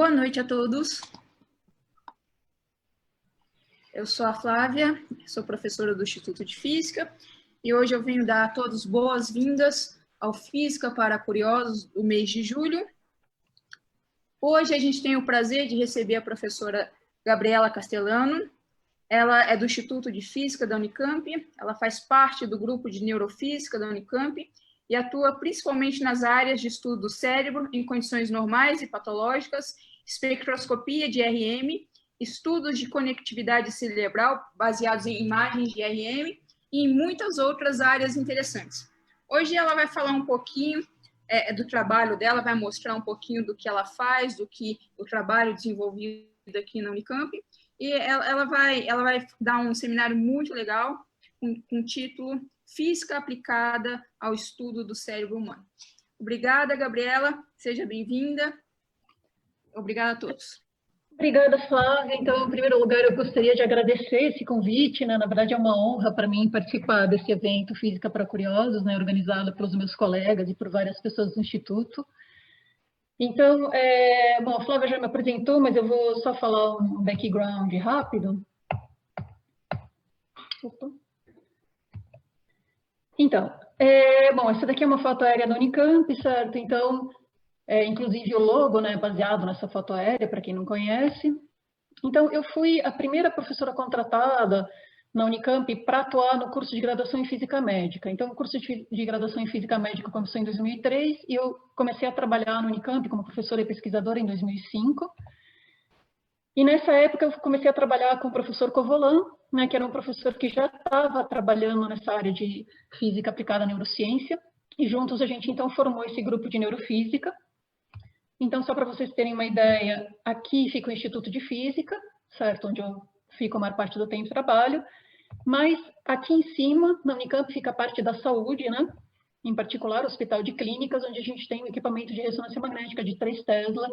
Boa noite a todos. Eu sou a Flávia, sou professora do Instituto de Física e hoje eu venho dar a todos boas-vindas ao Física para Curiosos do mês de julho. Hoje a gente tem o prazer de receber a professora Gabriela Castellano. Ela é do Instituto de Física da Unicamp, ela faz parte do grupo de Neurofísica da Unicamp e atua principalmente nas áreas de estudo do cérebro em condições normais e patológicas, espectroscopia de RM, estudos de conectividade cerebral baseados em imagens de RM e em muitas outras áreas interessantes. Hoje ela vai falar um pouquinho do trabalho dela, vai mostrar um pouquinho do que ela faz, do que o trabalho desenvolvido aqui na Unicamp, e ela vai dar um seminário muito legal com o título Física aplicada ao estudo do cérebro humano. Obrigada, Gabriela, seja bem-vinda. Obrigada a todos. Obrigada, Flávia. Então, em primeiro lugar, eu gostaria de agradecer esse convite, né? Na verdade, é uma honra para mim participar desse evento Física para Curiosos, né? Organizado pelos meus colegas e por várias pessoas do Instituto. Então, bom, a Flávia já me apresentou, mas eu vou só falar um background rápido. Opa. Então, bom, essa daqui é uma foto aérea da Unicamp, certo? Então, inclusive o logo, né, baseado nessa foto aérea, para quem não conhece. Então, eu fui a primeira professora contratada na Unicamp para atuar no curso de graduação em Física Médica. Então, o curso de graduação em Física Médica começou em 2003 e eu comecei a trabalhar na Unicamp como professora e pesquisadora em 2005. E nessa época eu comecei a trabalhar com o professor Covolan, né, que era um professor que já estava trabalhando nessa área de Física aplicada à Neurociência, e juntos a gente então formou esse grupo de Neurofísica. Então, só para vocês terem uma ideia, aqui fica o Instituto de Física, certo? Onde eu fico a maior parte do tempo de trabalho. Mas aqui em cima, na Unicamp, fica a parte da saúde, né? Em particular, o Hospital de Clínicas, onde a gente tem um equipamento de ressonância magnética de 3 Tesla,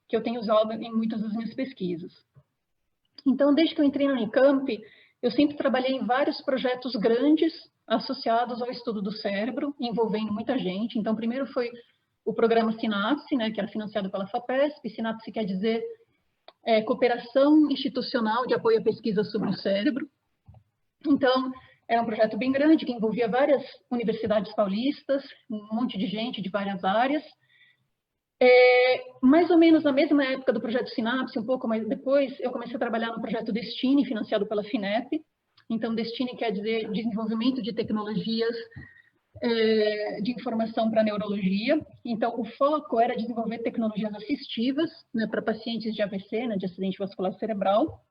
que eu tenho usado em muitas das minhas pesquisas. Então, desde que eu entrei na Unicamp, eu sempre trabalhei em vários projetos grandes associados ao estudo do cérebro, envolvendo muita gente. Então, primeiro foi o programa Sinapse, né, que era financiado pela FAPESP. Sinapse quer dizer Cooperação Institucional de Apoio à Pesquisa sobre o Cérebro. Então, era um projeto bem grande, que envolvia várias universidades paulistas, um monte de gente de várias áreas. Mais ou menos na mesma época do projeto Sinapse, um pouco mais depois, eu comecei a trabalhar no projeto Destiny, financiado pela FINEP. Então, Destiny quer dizer Desenvolvimento de Tecnologias de Informação para a Neurologia. Então, o foco era desenvolver tecnologias assistivas, né, para pacientes de AVC, né, de acidente vascular cerebral.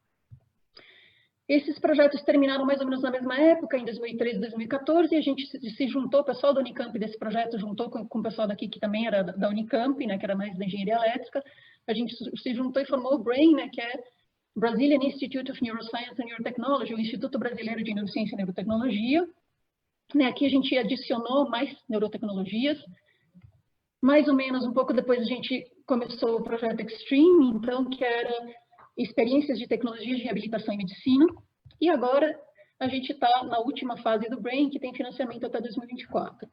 Esses projetos terminaram mais ou menos na mesma época, em 2013 e 2014, e a gente se juntou, o pessoal da Unicamp desse projeto juntou com o pessoal daqui, que também era da Unicamp, né, que era mais da engenharia elétrica. A gente se juntou e formou o BRAIN, né, que é Brazilian Institute of Neuroscience and Neurotechnology, o Instituto Brasileiro de Neurociência e Neurotecnologia. Né, aqui a gente adicionou mais neurotecnologias. Mais ou menos um pouco depois a gente começou o projeto Extreme, então, que era experiências de tecnologias de reabilitação e medicina. E agora a gente está na última fase do BRAIN, que tem financiamento até 2024.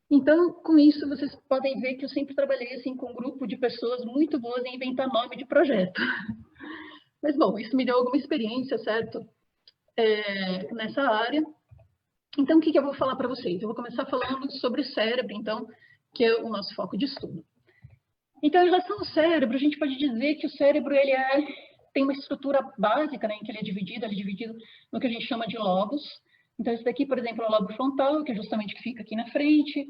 Então, com isso, vocês podem ver que eu sempre trabalhei assim, com um grupo de pessoas muito boas em inventar nome de projeto. Mas, bom, isso me deu alguma experiência, certo? Nessa área. Então, o que eu vou falar para vocês? Eu vou começar falando sobre o cérebro, então, que é o nosso foco de estudo. Então, em relação ao cérebro, a gente pode dizer que o cérebro ele tem uma estrutura básica, né, em que ele é dividido no que a gente chama de lobos. Então, esse daqui, por exemplo, é o lobo frontal, que é justamente o que fica aqui na frente,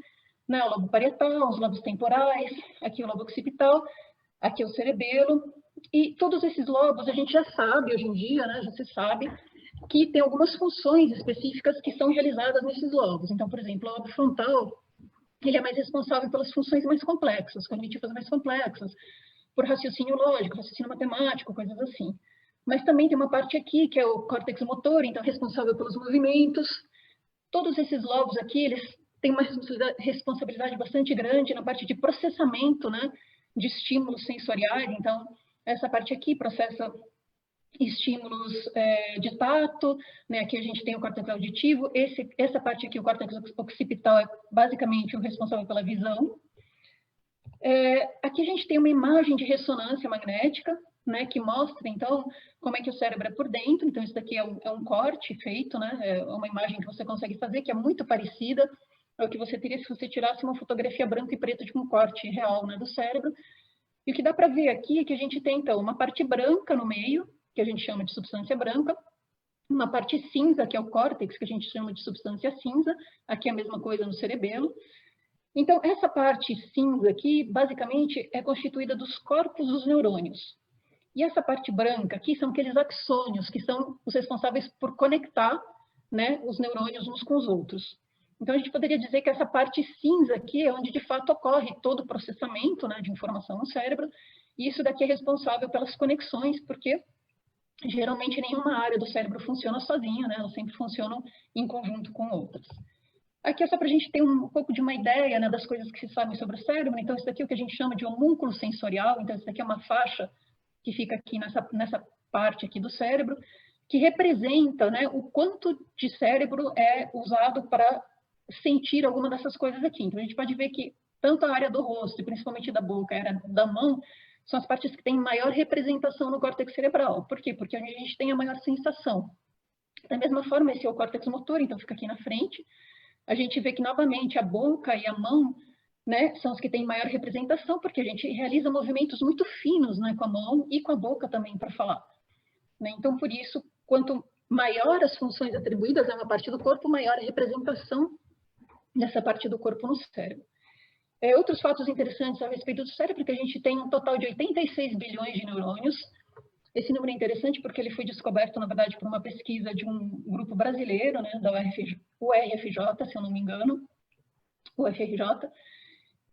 né, o lobo parietal, os lobos temporais, aqui o lobo occipital, aqui é o cerebelo. E todos esses lobos a gente já sabe hoje em dia, né, já se sabe, que tem algumas funções específicas que são realizadas nesses lobos. Então, por exemplo, o lobo frontal, ele é mais responsável pelas funções mais complexas, cognitivas mais complexas, por raciocínio lógico, raciocínio matemático, coisas assim. Mas também tem uma parte aqui, que é o córtex motor, então responsável pelos movimentos. Todos esses lobos aqui, eles têm uma responsabilidade bastante grande na parte de processamento, né, de estímulos sensoriais. Então, essa parte aqui processa estímulos de tato, né? Aqui a gente tem o córtex auditivo, essa parte aqui, o córtex occipital, é basicamente o responsável pela visão. Aqui a gente tem uma imagem de ressonância magnética, né, que mostra, então, como é que o cérebro é por dentro. Então, isso daqui é um corte feito, né, é uma imagem que você consegue fazer, que é muito parecida ao que você teria se você tirasse uma fotografia branco e preto de um corte real, né, do cérebro. E o que dá para ver aqui é que a gente tem, então, uma parte branca no meio, que a gente chama de substância branca, uma parte cinza, que é o córtex, que a gente chama de substância cinza, aqui é a mesma coisa no cerebelo. Então, essa parte cinza aqui, basicamente, é constituída dos corpos dos neurônios. E essa parte branca aqui são aqueles axônios, que são os responsáveis por conectar, né, os neurônios uns com os outros. Então, a gente poderia dizer que essa parte cinza aqui é onde, de fato, ocorre todo o processamento, né, de informação no cérebro, e isso daqui é responsável pelas conexões, porque geralmente nenhuma área do cérebro funciona sozinha, né, elas sempre funcionam em conjunto com outras. Aqui é só para a gente ter um pouco de uma ideia, né, das coisas que se sabem sobre o cérebro. Então, isso daqui é o que a gente chama de homúnculo sensorial. Então, isso daqui é uma faixa que fica aqui nessa parte aqui do cérebro, que representa, né, o quanto de cérebro é usado para sentir alguma dessas coisas aqui. Então, a gente pode ver que tanto a área do rosto, e principalmente da boca, a área da mão, são as partes que têm maior representação no córtex cerebral. Por quê? Porque a gente tem a maior sensação. Da mesma forma, esse é o córtex motor, então fica aqui na frente. A gente vê que, novamente, a boca e a mão, né, são os que têm maior representação, porque a gente realiza movimentos muito finos, né, com a mão e com a boca também para falar. Né? Então, por isso, quanto maior as funções atribuídas a uma parte do corpo, maior a representação dessa parte do corpo no cérebro. Outros fatos interessantes a respeito do cérebro, que a gente tem um total de 86 bilhões de neurônios. Esse número é interessante porque ele foi descoberto, na verdade, por uma pesquisa de um grupo brasileiro, né, da URFJ, se eu não me engano, UFRJ,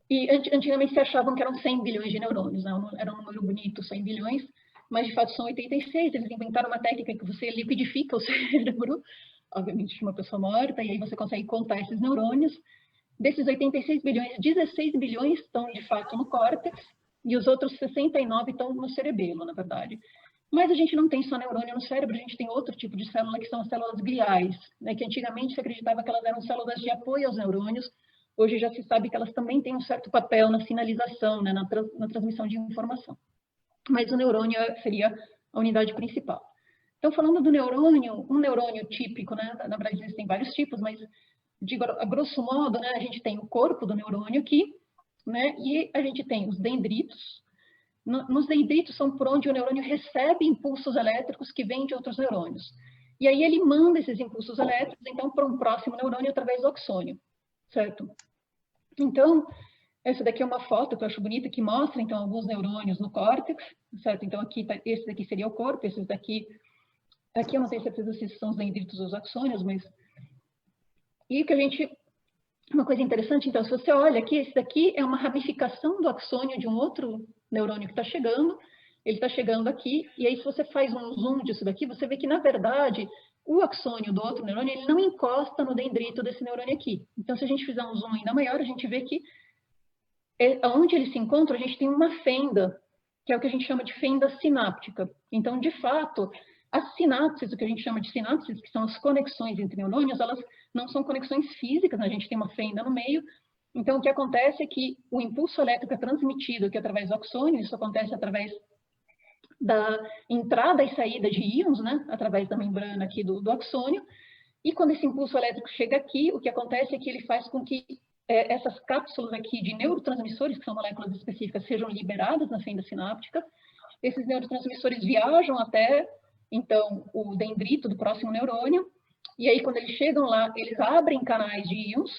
e antigamente se achavam que eram 100 bilhões de neurônios, né, era um número bonito, 100 bilhões, mas de fato são 86, eles inventaram uma técnica que você liquidifica o cérebro, obviamente de uma pessoa morta, e aí você consegue contar esses neurônios. Desses 86 bilhões, 16 bilhões estão de fato no córtex, e os outros 69 estão no cerebelo, na verdade. Mas a gente não tem só neurônio no cérebro, a gente tem outro tipo de célula, que são as células gliais, né, que antigamente se acreditava que elas eram células de apoio aos neurônios. Hoje já se sabe que elas também têm um certo papel na sinalização, né, na transmissão de informação. Mas o neurônio seria a unidade principal. Então, falando do neurônio, um neurônio típico, né, na verdade existem vários tipos, mas digo, a grosso modo, né, a gente tem o corpo do neurônio aqui, né, e a gente tem os dendritos. Nos dendritos são por onde o neurônio recebe impulsos elétricos que vêm de outros neurônios. E aí ele manda esses impulsos elétricos, então, para um próximo neurônio através do axônio, certo? Então, essa daqui é uma foto que eu acho bonita, que mostra, então, alguns neurônios no córtex, certo? Então, aqui, esse daqui seria o corpo, esses daqui... Aqui eu não tenho certeza se são os dendritos ou os axônios, mas... E que a gente... Uma coisa interessante, então, se você olha aqui, esse daqui é uma ramificação do axônio de um outro neurônio que está chegando, ele está chegando aqui, e aí se você faz um zoom disso daqui, você vê que, na verdade, o axônio do outro neurônio, ele não encosta no dendrito desse neurônio aqui. Então, se a gente fizer um zoom ainda maior, a gente vê que onde ele se encontra, a gente tem uma fenda, que é o que a gente chama de fenda sináptica. Então, de fato, as sinapses, o que a gente chama de sinapses, que são as conexões entre neurônios, elas não são conexões físicas, né? A gente tem uma fenda no meio. Então, o que acontece é que o impulso elétrico é transmitido aqui através do axônio, isso acontece através da entrada e saída de íons, né? Através da membrana aqui do axônio. E quando esse impulso elétrico chega aqui, o que acontece é que ele faz com que essas cápsulas aqui de neurotransmissores, que são moléculas específicas, sejam liberadas na fenda sináptica. Esses neurotransmissores viajam até, então, o dendrito do próximo neurônio, e aí, quando eles chegam lá, eles abrem canais de íons,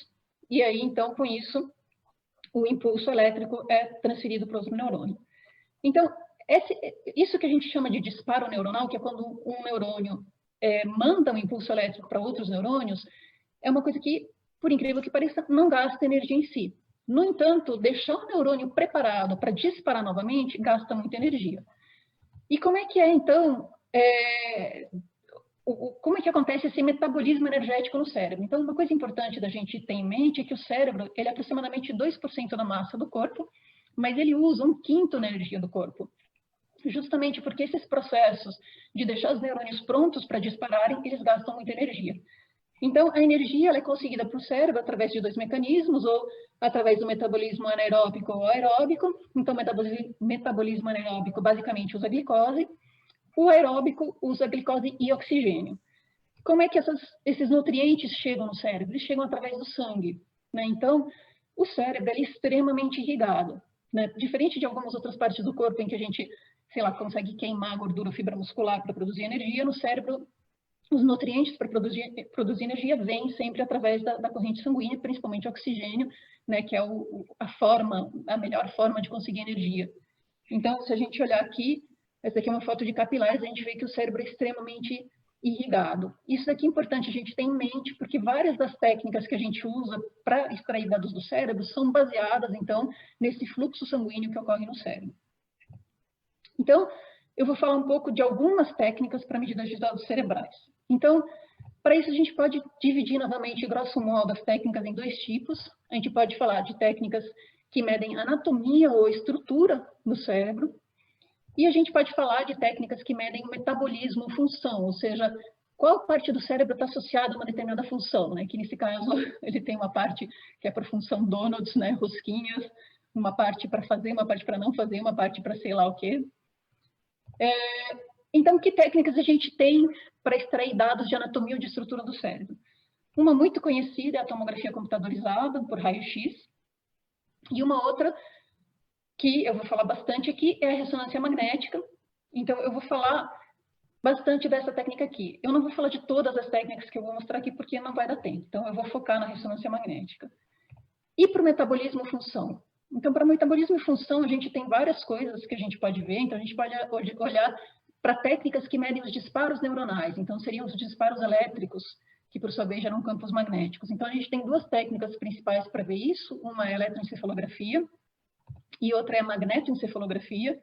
e aí, então, com isso, o impulso elétrico é transferido para o outro neurônio. Então, isso que a gente chama de disparo neuronal, que é quando um neurônio manda um impulso elétrico para outros neurônios, é uma coisa que, por incrível que pareça, não gasta energia em si. No entanto, deixar o neurônio preparado para disparar novamente gasta muita energia. E como é que então... como é que acontece esse metabolismo energético no cérebro? Então, uma coisa importante da gente ter em mente é que o cérebro, ele é aproximadamente 2% da massa do corpo, mas ele usa 1/5 da energia do corpo. Justamente porque esses processos de deixar os neurônios prontos para dispararem, eles gastam muita energia. Então, a energia ela é conseguida para o cérebro através de dois mecanismos, ou através do metabolismo anaeróbico ou aeróbico. Então, o metabolismo anaeróbico basicamente usa glicose, o aeróbico usa glicose e oxigênio. Como é que esses nutrientes chegam no cérebro? Eles chegam através do sangue, né? Então, o cérebro é extremamente irrigado, né? Diferente de algumas outras partes do corpo em que a gente, sei lá, consegue queimar gordura ou fibra muscular para produzir energia, no cérebro os nutrientes para produzir energia vêm sempre através da corrente sanguínea, principalmente oxigênio, né, que é a melhor forma de conseguir energia. Então, se a gente olhar aqui, essa aqui é uma foto de capilares, a gente vê que o cérebro é extremamente irrigado. Isso aqui é importante a gente ter em mente, porque várias das técnicas que a gente usa para extrair dados do cérebro são baseadas, então, nesse fluxo sanguíneo que ocorre no cérebro. Então, eu vou falar um pouco de algumas técnicas para medidas de dados cerebrais. Então, para isso a gente pode dividir novamente, grosso modo, as técnicas em dois tipos. A gente pode falar de técnicas que medem anatomia ou estrutura do cérebro, e a gente pode falar de técnicas que medem metabolismo ou função, ou seja, qual parte do cérebro está associada a uma determinada função, né? Que nesse caso ele tem uma parte que é para função donuts, né? Rosquinhas, uma parte para fazer, uma parte para não fazer, uma parte para sei lá o quê. Então, que técnicas a gente tem para extrair dados de anatomia ou de estrutura do cérebro? Uma muito conhecida é a tomografia computadorizada por raio-x, e uma outra que eu vou falar bastante aqui é a ressonância magnética. Então, eu vou falar bastante dessa técnica aqui. Eu não vou falar de todas as técnicas que eu vou mostrar aqui, porque não vai dar tempo. Então, eu vou focar na ressonância magnética. E para o metabolismo e função? Então, para o metabolismo e função, a gente tem várias coisas que a gente pode ver. Então, a gente pode olhar para técnicas que medem os disparos neuronais. Então, seriam os disparos elétricos, que, por sua vez, geram campos magnéticos. Então, a gente tem duas técnicas principais para ver isso. Uma é a eletroencefalografia e outra é a magnetoencefalografia.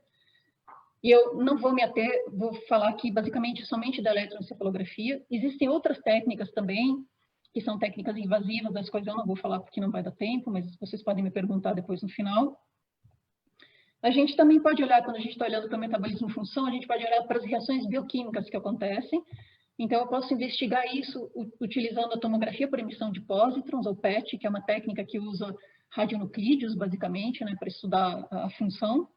E eu não vou me ater, vou falar aqui basicamente somente da eletroencefalografia. Existem outras técnicas também, que são técnicas invasivas, das quais eu não vou falar porque não vai dar tempo, mas vocês podem me perguntar depois no final. A gente também pode olhar, quando a gente está olhando para o metabolismo em função, a gente pode olhar para as reações bioquímicas que acontecem. Então, eu posso investigar isso utilizando a tomografia por emissão de pósitrons, ou PET, que é uma técnica que usa radionuclídeos, basicamente, né, para estudar a função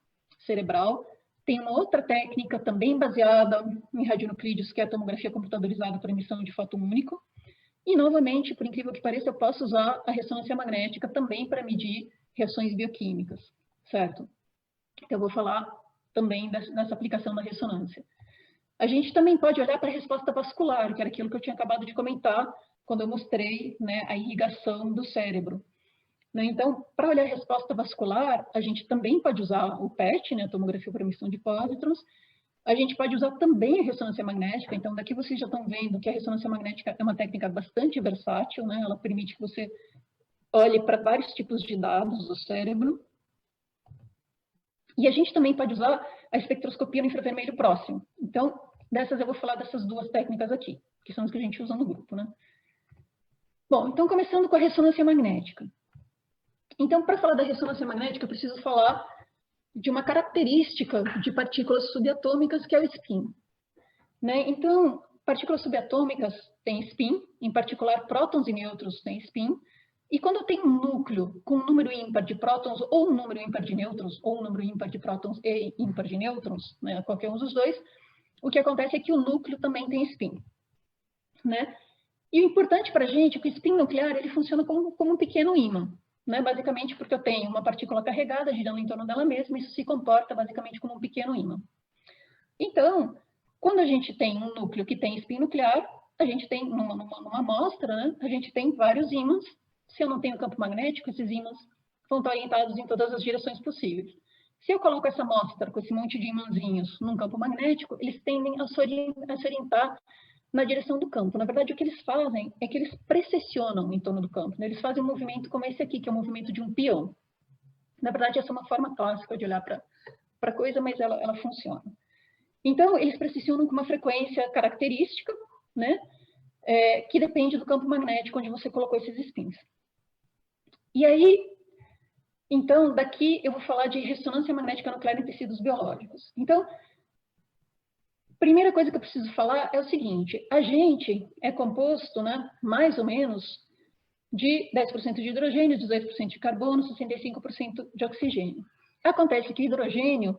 cerebral. Tem uma outra técnica também baseada em radionuclídeos, que é a tomografia computadorizada por emissão de fóton único. E, novamente, por incrível que pareça, eu posso usar a ressonância magnética também para medir reações bioquímicas, certo? Eu vou falar também nessa aplicação da ressonância. A gente também pode olhar para a resposta vascular, que era aquilo que eu tinha acabado de comentar quando eu mostrei, né, a irrigação do cérebro. Então, para olhar a resposta vascular, a gente também pode usar o PET, né, a tomografia por emissão de pósitrons. A gente pode usar também a ressonância magnética. Então, daqui vocês já estão vendo que a ressonância magnética é uma técnica bastante versátil, né? Ela permite que você olhe para vários tipos de dados do cérebro. E a gente também pode usar a espectroscopia no infravermelho próximo. Então, dessas eu vou falar dessas duas técnicas aqui, que são as que a gente usa no grupo, né? Bom, então começando com a ressonância magnética. Então, para falar da ressonância magnética, eu preciso falar de uma característica de partículas subatômicas, que é o spin. Né? Então, partículas subatômicas têm spin, em particular prótons e nêutrons têm spin, e quando eu tenho um núcleo com um número ímpar de prótons ou um número ímpar de nêutrons, ou um número ímpar de prótons e ímpar de nêutrons, né? Qualquer um dos dois, o que acontece é que o núcleo também tem spin. Né? E o importante para a gente é que o spin nuclear ele funciona como um pequeno ímã. Né? Basicamente porque eu tenho uma partícula carregada girando em torno dela mesma, isso se comporta basicamente como um pequeno ímã. Então, quando a gente tem um núcleo que tem spin nuclear, a gente tem, numa amostra, né? A gente tem vários ímãs. Se eu não tenho campo magnético, esses ímãs vão estar orientados em todas as direções possíveis. Se eu coloco essa amostra com esse monte de ímãzinhos num campo magnético, eles tendem a se orientar na direção do campo. Na verdade, o que eles fazem é que eles precessionam em torno do campo. Né? Eles fazem um movimento como esse aqui, que é o movimento de um peão. Na verdade, essa é uma forma clássica de olhar para a coisa, mas ela funciona. Então, eles precessionam com uma frequência característica, né? Que depende do campo magnético onde você colocou esses spins. E aí, então, daqui eu vou falar de ressonância magnética nuclear em tecidos biológicos. Então, Primeira coisa que eu preciso falar é o seguinte, a gente é composto, né, mais ou menos, de 10% de hidrogênio, 18% de carbono, 65% de oxigênio. Acontece que o hidrogênio,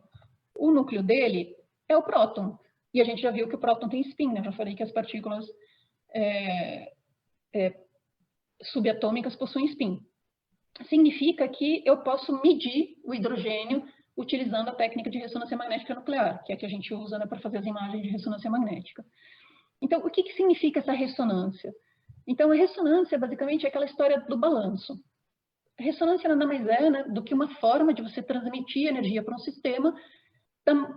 o núcleo dele é o próton, e a gente já viu que o próton tem spin, né? Eu já falei que as partículas subatômicas possuem spin. Significa que eu posso medir o hidrogênio utilizando a técnica de ressonância magnética nuclear, que é a que a gente usa, né, para fazer as imagens de ressonância magnética. Então, o que significa essa ressonância? Então, a ressonância, basicamente, é aquela história do balanço. A ressonância nada mais é, né, do que uma forma de você transmitir energia para um sistema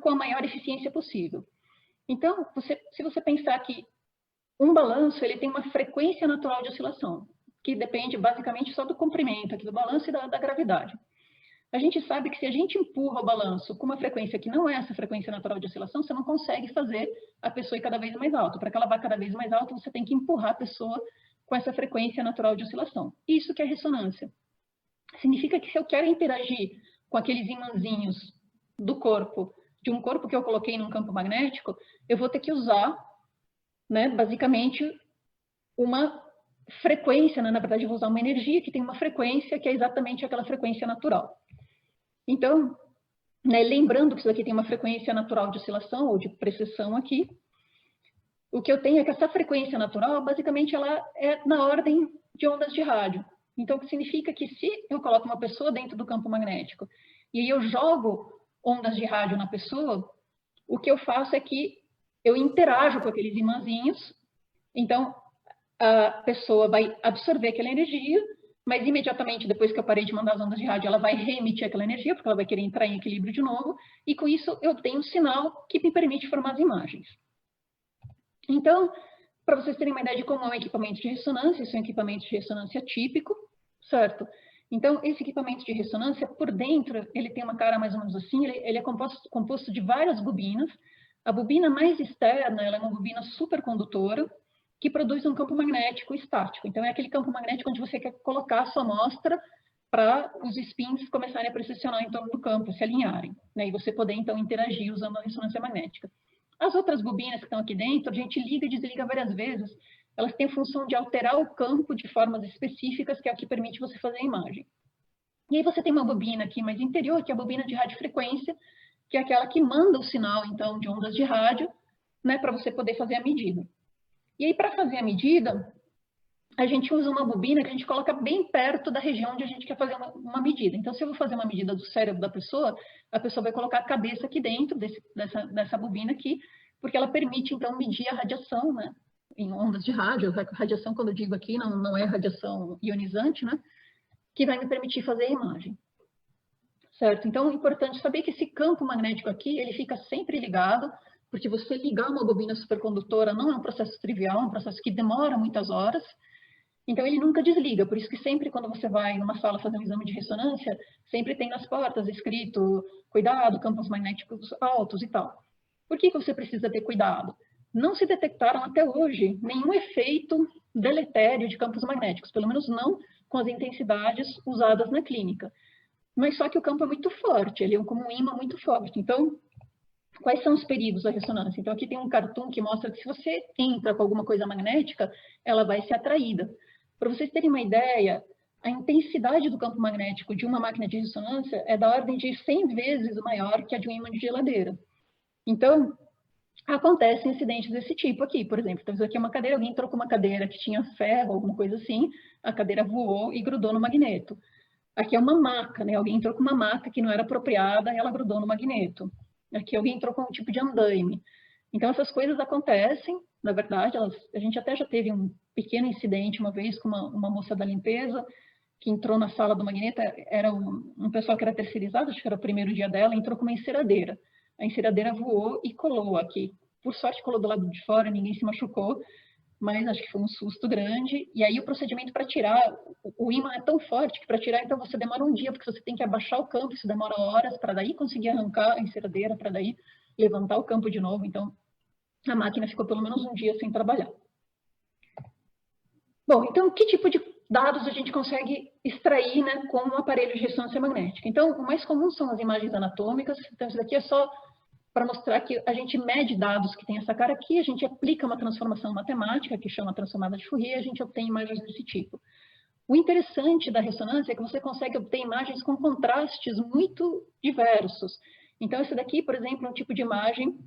com a maior eficiência possível. Então, se você pensar que um balanço ele tem uma frequência natural de oscilação, que depende basicamente só do comprimento aqui do balanço e da gravidade. A gente sabe que se a gente empurra o balanço com uma frequência que não é essa frequência natural de oscilação, você não consegue fazer a pessoa ir cada vez mais alta. Para que ela vá cada vez mais alta, você tem que empurrar a pessoa com essa frequência natural de oscilação. Isso que é ressonância. Significa que se eu quero interagir com aqueles imãzinhos do corpo, de um corpo que eu coloquei num campo magnético, eu vou ter que usar, né, basicamente, uma frequência, né? Na verdade, eu vou usar uma energia que tem uma frequência que é exatamente aquela frequência natural. Então, né, lembrando que isso aqui tem uma frequência natural de oscilação ou de precessão aqui, o que eu tenho é que essa frequência natural, basicamente, ela é na ordem de ondas de rádio. Então, o que significa que se eu coloco uma pessoa dentro do campo magnético e aí eu jogo ondas de rádio na pessoa, o que eu faço é que eu interajo com aqueles imãzinhos, então a pessoa vai absorver aquela energia, mas imediatamente depois que eu parei de mandar as ondas de rádio, ela vai reemitir aquela energia, porque ela vai querer entrar em equilíbrio de novo, e com isso eu tenho um sinal que me permite formar as imagens. Então, para vocês terem uma ideia de como é um equipamento de ressonância, esse é um equipamento de ressonância típico, certo? Então, esse equipamento de ressonância, por dentro, ele tem uma cara mais ou menos assim, ele é composto de várias bobinas. A bobina mais externa, ela é uma bobina supercondutora, que produz um campo magnético estático. Então, é aquele campo magnético onde você quer colocar a sua amostra para os spins começarem a precessionar em torno do campo, se alinharem, né? E você poder, então, interagir usando a ressonância magnética. As outras bobinas que estão aqui dentro, a gente liga e desliga várias vezes. Elas têm a função de alterar o campo de formas específicas, que é o que permite você fazer a imagem. E aí você tem uma bobina aqui mais interior, que é a bobina de radiofrequência, que é aquela que manda o sinal, então, de ondas de rádio, né, para você poder fazer a medida. E aí, para fazer a medida, a gente usa uma bobina que a gente coloca bem perto da região onde a gente quer fazer uma medida. Então, se eu vou fazer uma medida do cérebro da pessoa, a pessoa vai colocar a cabeça aqui dentro dessa bobina aqui, porque ela permite, então, medir a radiação, né, em ondas de rádio. Radiação, quando eu digo aqui, não é radiação ionizante, né, que vai me permitir fazer a imagem. Certo? Então, é importante saber que esse campo magnético aqui, ele fica sempre ligado, porque você ligar uma bobina supercondutora não é um processo trivial, é um processo que demora muitas horas, então ele nunca desliga, por isso que sempre quando você vai numa sala fazer um exame de ressonância, sempre tem nas portas escrito, cuidado, campos magnéticos altos e tal. Por que você precisa ter cuidado? Não se detectaram até hoje nenhum efeito deletério de campos magnéticos, pelo menos não com as intensidades usadas na clínica. Mas só que o campo é muito forte, ele é como um ímã muito forte, então quais são os perigos da ressonância? Então, aqui tem um cartoon que mostra que se você entra com alguma coisa magnética, ela vai ser atraída. Para vocês terem uma ideia, a intensidade do campo magnético de uma máquina de ressonância é da ordem de 100 vezes maior que a de um ímã de geladeira. Então, acontecem incidentes desse tipo aqui, por exemplo. Então, isso aqui é uma cadeira, alguém trocou uma cadeira que tinha ferro, alguma coisa assim, a cadeira voou e grudou no magneto. Aqui é uma maca, né? Alguém entrou com uma maca que não era apropriada e ela grudou no magneto. Aqui alguém entrou com um tipo de andaime. Então, essas coisas acontecem, na verdade, a gente até já teve um pequeno incidente uma vez com uma moça da limpeza que entrou na sala do magneto, era um pessoal que era terceirizado, acho que era o primeiro dia dela, entrou com uma enceradeira. A enceradeira voou e colou aqui. Por sorte, colou do lado de fora, ninguém se machucou, mas acho que foi um susto grande. E aí o procedimento para tirar, o ímã é tão forte que para tirar, então você demora um dia, porque você tem que abaixar o campo, isso demora horas, para daí conseguir arrancar a enceradeira, para daí levantar o campo de novo. Então, a máquina ficou pelo menos um dia sem trabalhar. Bom, então, que tipo de dados a gente consegue extrair, né, com um aparelho de ressonância magnética? Então, o mais comum são as imagens anatômicas. Então, isso daqui é só para mostrar que a gente mede dados que tem essa cara aqui, a gente aplica uma transformação matemática, que chama transformada de Fourier, e a gente obtém imagens desse tipo. O interessante da ressonância é que você consegue obter imagens com contrastes muito diversos. Então, esse daqui, por exemplo, é um tipo de imagem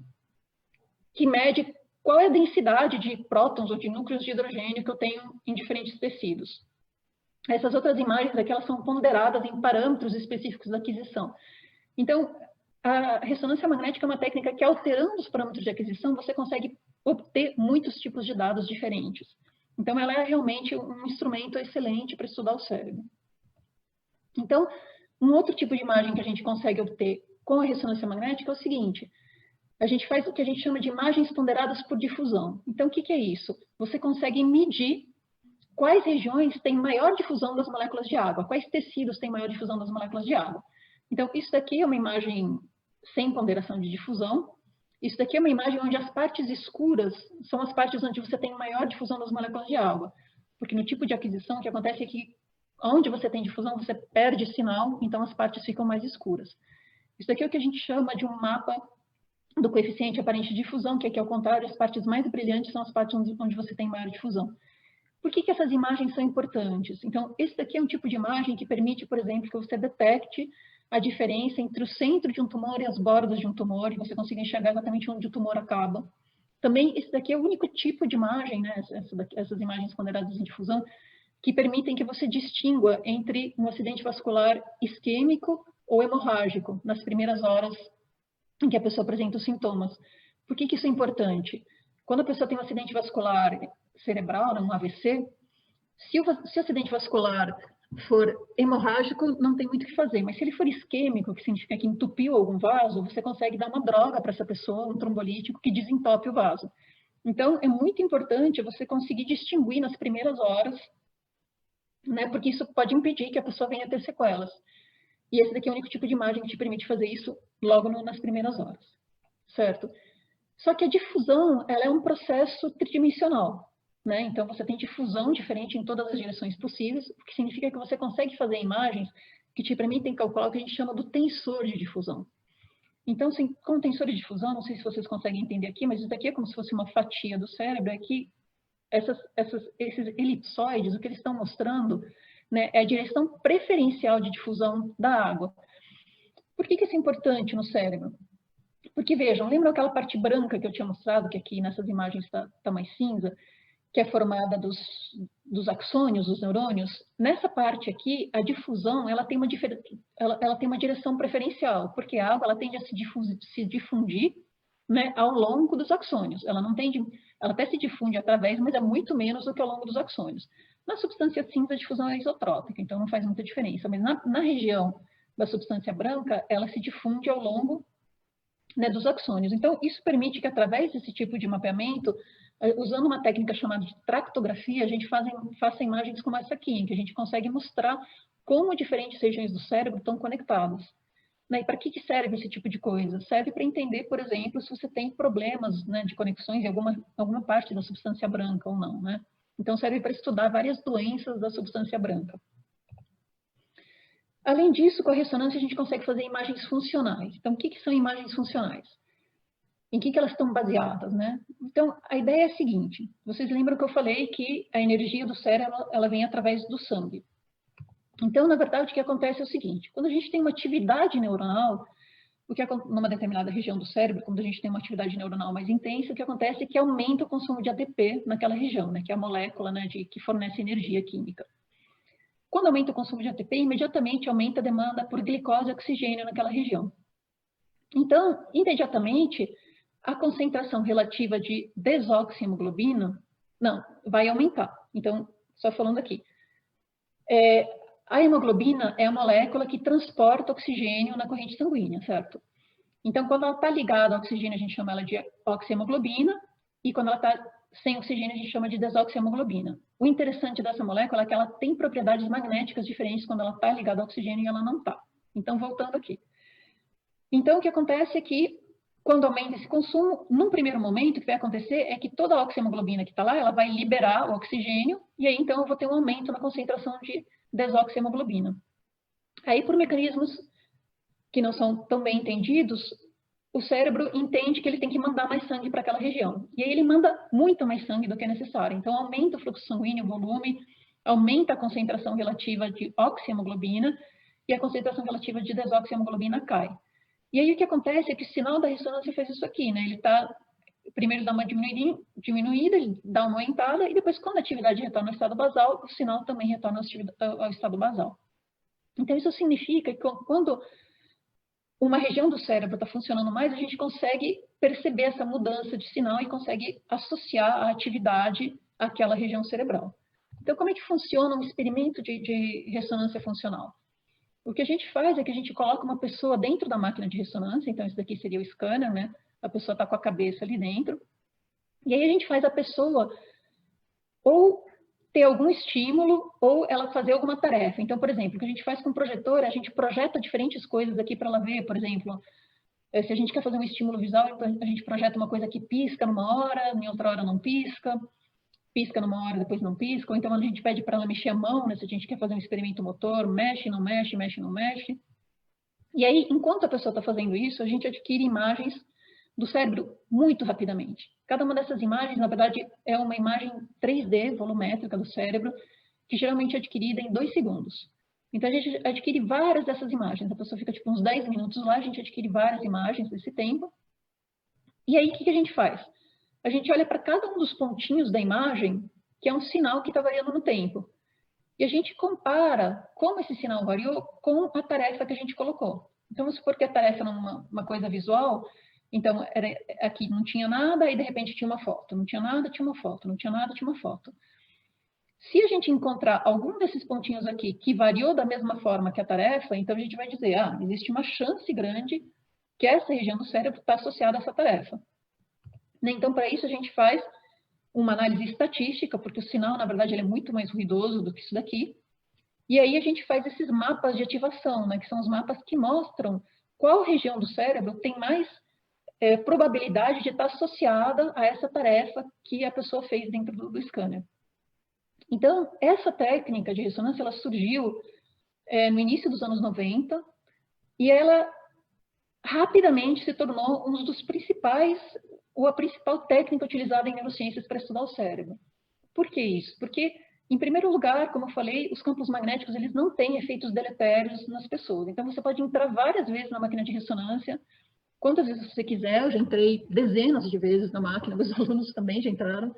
que mede qual é a densidade de prótons ou de núcleos de hidrogênio que eu tenho em diferentes tecidos. Essas outras imagens aqui, elas são ponderadas em parâmetros específicos da aquisição. Então, a ressonância magnética é uma técnica que, alterando os parâmetros de aquisição, você consegue obter muitos tipos de dados diferentes. Então, ela é realmente um instrumento excelente para estudar o cérebro. Então, um outro tipo de imagem que a gente consegue obter com a ressonância magnética é o seguinte: a gente faz o que a gente chama de imagens ponderadas por difusão. Então, o que é isso? Você consegue medir quais regiões têm maior difusão das moléculas de água, quais tecidos têm maior difusão das moléculas de água. Então, isso daqui é uma imagem sem ponderação de difusão. Isso daqui é uma imagem onde as partes escuras são as partes onde você tem maior difusão das moléculas de água. Porque no tipo de aquisição, o que acontece é que onde você tem difusão, você perde sinal, então as partes ficam mais escuras. Isso daqui é o que a gente chama de um mapa do coeficiente aparente de difusão, que aqui ao contrário, as partes mais brilhantes são as partes onde você tem maior difusão. Por que essas imagens são importantes? Então, esse daqui é um tipo de imagem que permite, por exemplo, que você detecte a diferença entre o centro de um tumor e as bordas de um tumor, e você consiga enxergar exatamente onde o tumor acaba. Também, esse daqui é o único tipo de imagem, né, essas imagens ponderadas em difusão, que permitem que você distingua entre um acidente vascular isquêmico ou hemorrágico, nas primeiras horas em que a pessoa apresenta os sintomas. Por que isso é importante? Quando a pessoa tem um acidente vascular cerebral, um AVC, se o acidente vascular for hemorrágico, não tem muito o que fazer, mas se ele for isquêmico, que significa que entupiu algum vaso, você consegue dar uma droga para essa pessoa, um trombolítico, que desentope o vaso. Então, é muito importante você conseguir distinguir nas primeiras horas, né, porque isso pode impedir que a pessoa venha a ter sequelas. E esse daqui é o único tipo de imagem que te permite fazer isso logo nas primeiras horas, certo? Só que a difusão, ela é um processo tridimensional, né? Então, você tem difusão diferente em todas as direções possíveis, o que significa que você consegue fazer imagens que te permitem calcular o que a gente chama do tensor de difusão. Então, assim, com o tensor de difusão, não sei se vocês conseguem entender aqui, mas isso daqui é como se fosse uma fatia do cérebro, é que esses elipsoides, o que eles estão mostrando, né, é a direção preferencial de difusão da água. Por que isso é importante no cérebro? Porque, vejam, lembram aquela parte branca que eu tinha mostrado, que aqui nessas imagens está mais cinza, que é formada dos axônios, dos neurônios? Nessa parte aqui, a difusão ela tem uma direção preferencial, porque a água ela tende a se difundir, né, ao longo dos axônios. Ela até se difunde através, mas é muito menos do que ao longo dos axônios. Na substância cinza, a difusão é isotrópica, então não faz muita diferença. Mas na região da substância branca, ela se difunde ao longo, né, dos axônios. Então, isso permite que, através desse tipo de mapeamento, usando uma técnica chamada de tractografia, a gente faça imagens como essa aqui, em que a gente consegue mostrar como diferentes regiões do cérebro estão conectadas. Né? E para que serve esse tipo de coisa? Serve para entender, por exemplo, se você tem problemas, né, de conexões em alguma parte da substância branca ou não, né? Então, serve para estudar várias doenças da substância branca. Além disso, com a ressonância, a gente consegue fazer imagens funcionais. Então, o que são imagens funcionais? Em que elas estão baseadas, né? Então, a ideia é a seguinte. Vocês lembram que eu falei que a energia do cérebro, ela vem através do sangue. Então, na verdade, o que acontece é o seguinte. Quando a gente tem uma atividade neuronal, numa determinada região do cérebro, quando a gente tem uma atividade neuronal mais intensa, o que acontece é que aumenta o consumo de ATP naquela região, né? Que é a molécula, né, que fornece energia química. Quando aumenta o consumo de ATP, imediatamente aumenta a demanda por glicose e oxigênio naquela região. Então, imediatamente, a concentração relativa de desoxihemoglobina vai aumentar. Então, só falando aqui. A hemoglobina é a molécula que transporta oxigênio na corrente sanguínea, certo? Então, quando ela está ligada ao oxigênio, a gente chama ela de oxihemoglobina, e quando ela está sem oxigênio, a gente chama de desoxihemoglobina. O interessante dessa molécula é que ela tem propriedades magnéticas diferentes quando ela está ligada ao oxigênio e ela não está. Então, voltando aqui. Então, o que acontece é que, quando aumenta esse consumo, num primeiro momento, o que vai acontecer é que toda a oxihemoglobina que está lá, ela vai liberar o oxigênio, e aí, então, eu vou ter um aumento na concentração de desoxihemoglobina. Aí, por mecanismos que não são tão bem entendidos, o cérebro entende que ele tem que mandar mais sangue para aquela região. E aí ele manda muito mais sangue do que é necessário. Então, aumenta o fluxo sanguíneo, o volume, aumenta a concentração relativa de oxihemoglobina e a concentração relativa de desoxihemoglobina cai. E aí o que acontece é que o sinal da ressonância fez isso aqui, né? Ele está, primeiro dá uma diminuída, ele dá uma aumentada, e depois, quando a atividade retorna ao estado basal, o sinal também retorna ao estado basal. Então, isso significa que quando uma região do cérebro está funcionando mais, a gente consegue perceber essa mudança de sinal e consegue associar a atividade àquela região cerebral. Então, como é que funciona um experimento de ressonância funcional? O que a gente faz é que a gente coloca uma pessoa dentro da máquina de ressonância, então isso daqui seria o scanner, né? A pessoa está com a cabeça ali dentro, e aí a gente faz a pessoa ou ter algum estímulo ou ela fazer alguma tarefa. Então, por exemplo, o que a gente faz com o projetor, a gente projeta diferentes coisas aqui para ela ver, por exemplo, se a gente quer fazer um estímulo visual, então a gente projeta uma coisa que pisca numa hora, em outra hora não pisca, pisca numa hora, depois não pisca, ou então a gente pede para ela mexer a mão, né, se a gente quer fazer um experimento motor, mexe, não mexe, mexe, não mexe. E aí, enquanto a pessoa está fazendo isso, a gente adquire imagens do cérebro muito rapidamente. Cada uma dessas imagens, na verdade, é uma imagem 3D volumétrica do cérebro, que geralmente é adquirida em 2 segundos. Então, a gente adquire várias dessas imagens. A pessoa fica tipo uns 10 minutos lá, a gente adquire várias imagens desse tempo. E aí, o que a gente faz? A gente olha para cada um dos pontinhos da imagem, que é um sinal que está variando no tempo. E a gente compara como esse sinal variou com a tarefa que a gente colocou. Então, vamos supor que a tarefa era uma coisa visual, então aqui não tinha nada, e de repente tinha uma foto. Não tinha nada, tinha uma foto. Não tinha nada, tinha uma foto. Se a gente encontrar algum desses pontinhos aqui que variou da mesma forma que a tarefa, então a gente vai dizer, existe uma chance grande que essa região do cérebro está associada a essa tarefa. Então, para isso, a gente faz uma análise estatística, porque o sinal, na verdade, ele é muito mais ruidoso do que isso daqui. E aí a gente faz esses mapas de ativação, né, que são os mapas que mostram qual região do cérebro tem mais probabilidade de estar associada a essa tarefa que a pessoa fez dentro do scanner. Então, essa técnica de ressonância, ela surgiu no início dos anos 90 e ela rapidamente se tornou um dos principais, ou a principal técnica utilizada em neurociências para estudar o cérebro. Por que isso? Porque, em primeiro lugar, como eu falei, os campos magnéticos eles não têm efeitos deletérios nas pessoas. Então, você pode entrar várias vezes na máquina de ressonância, quantas vezes você quiser. Eu já entrei dezenas de vezes na máquina, meus alunos também já entraram,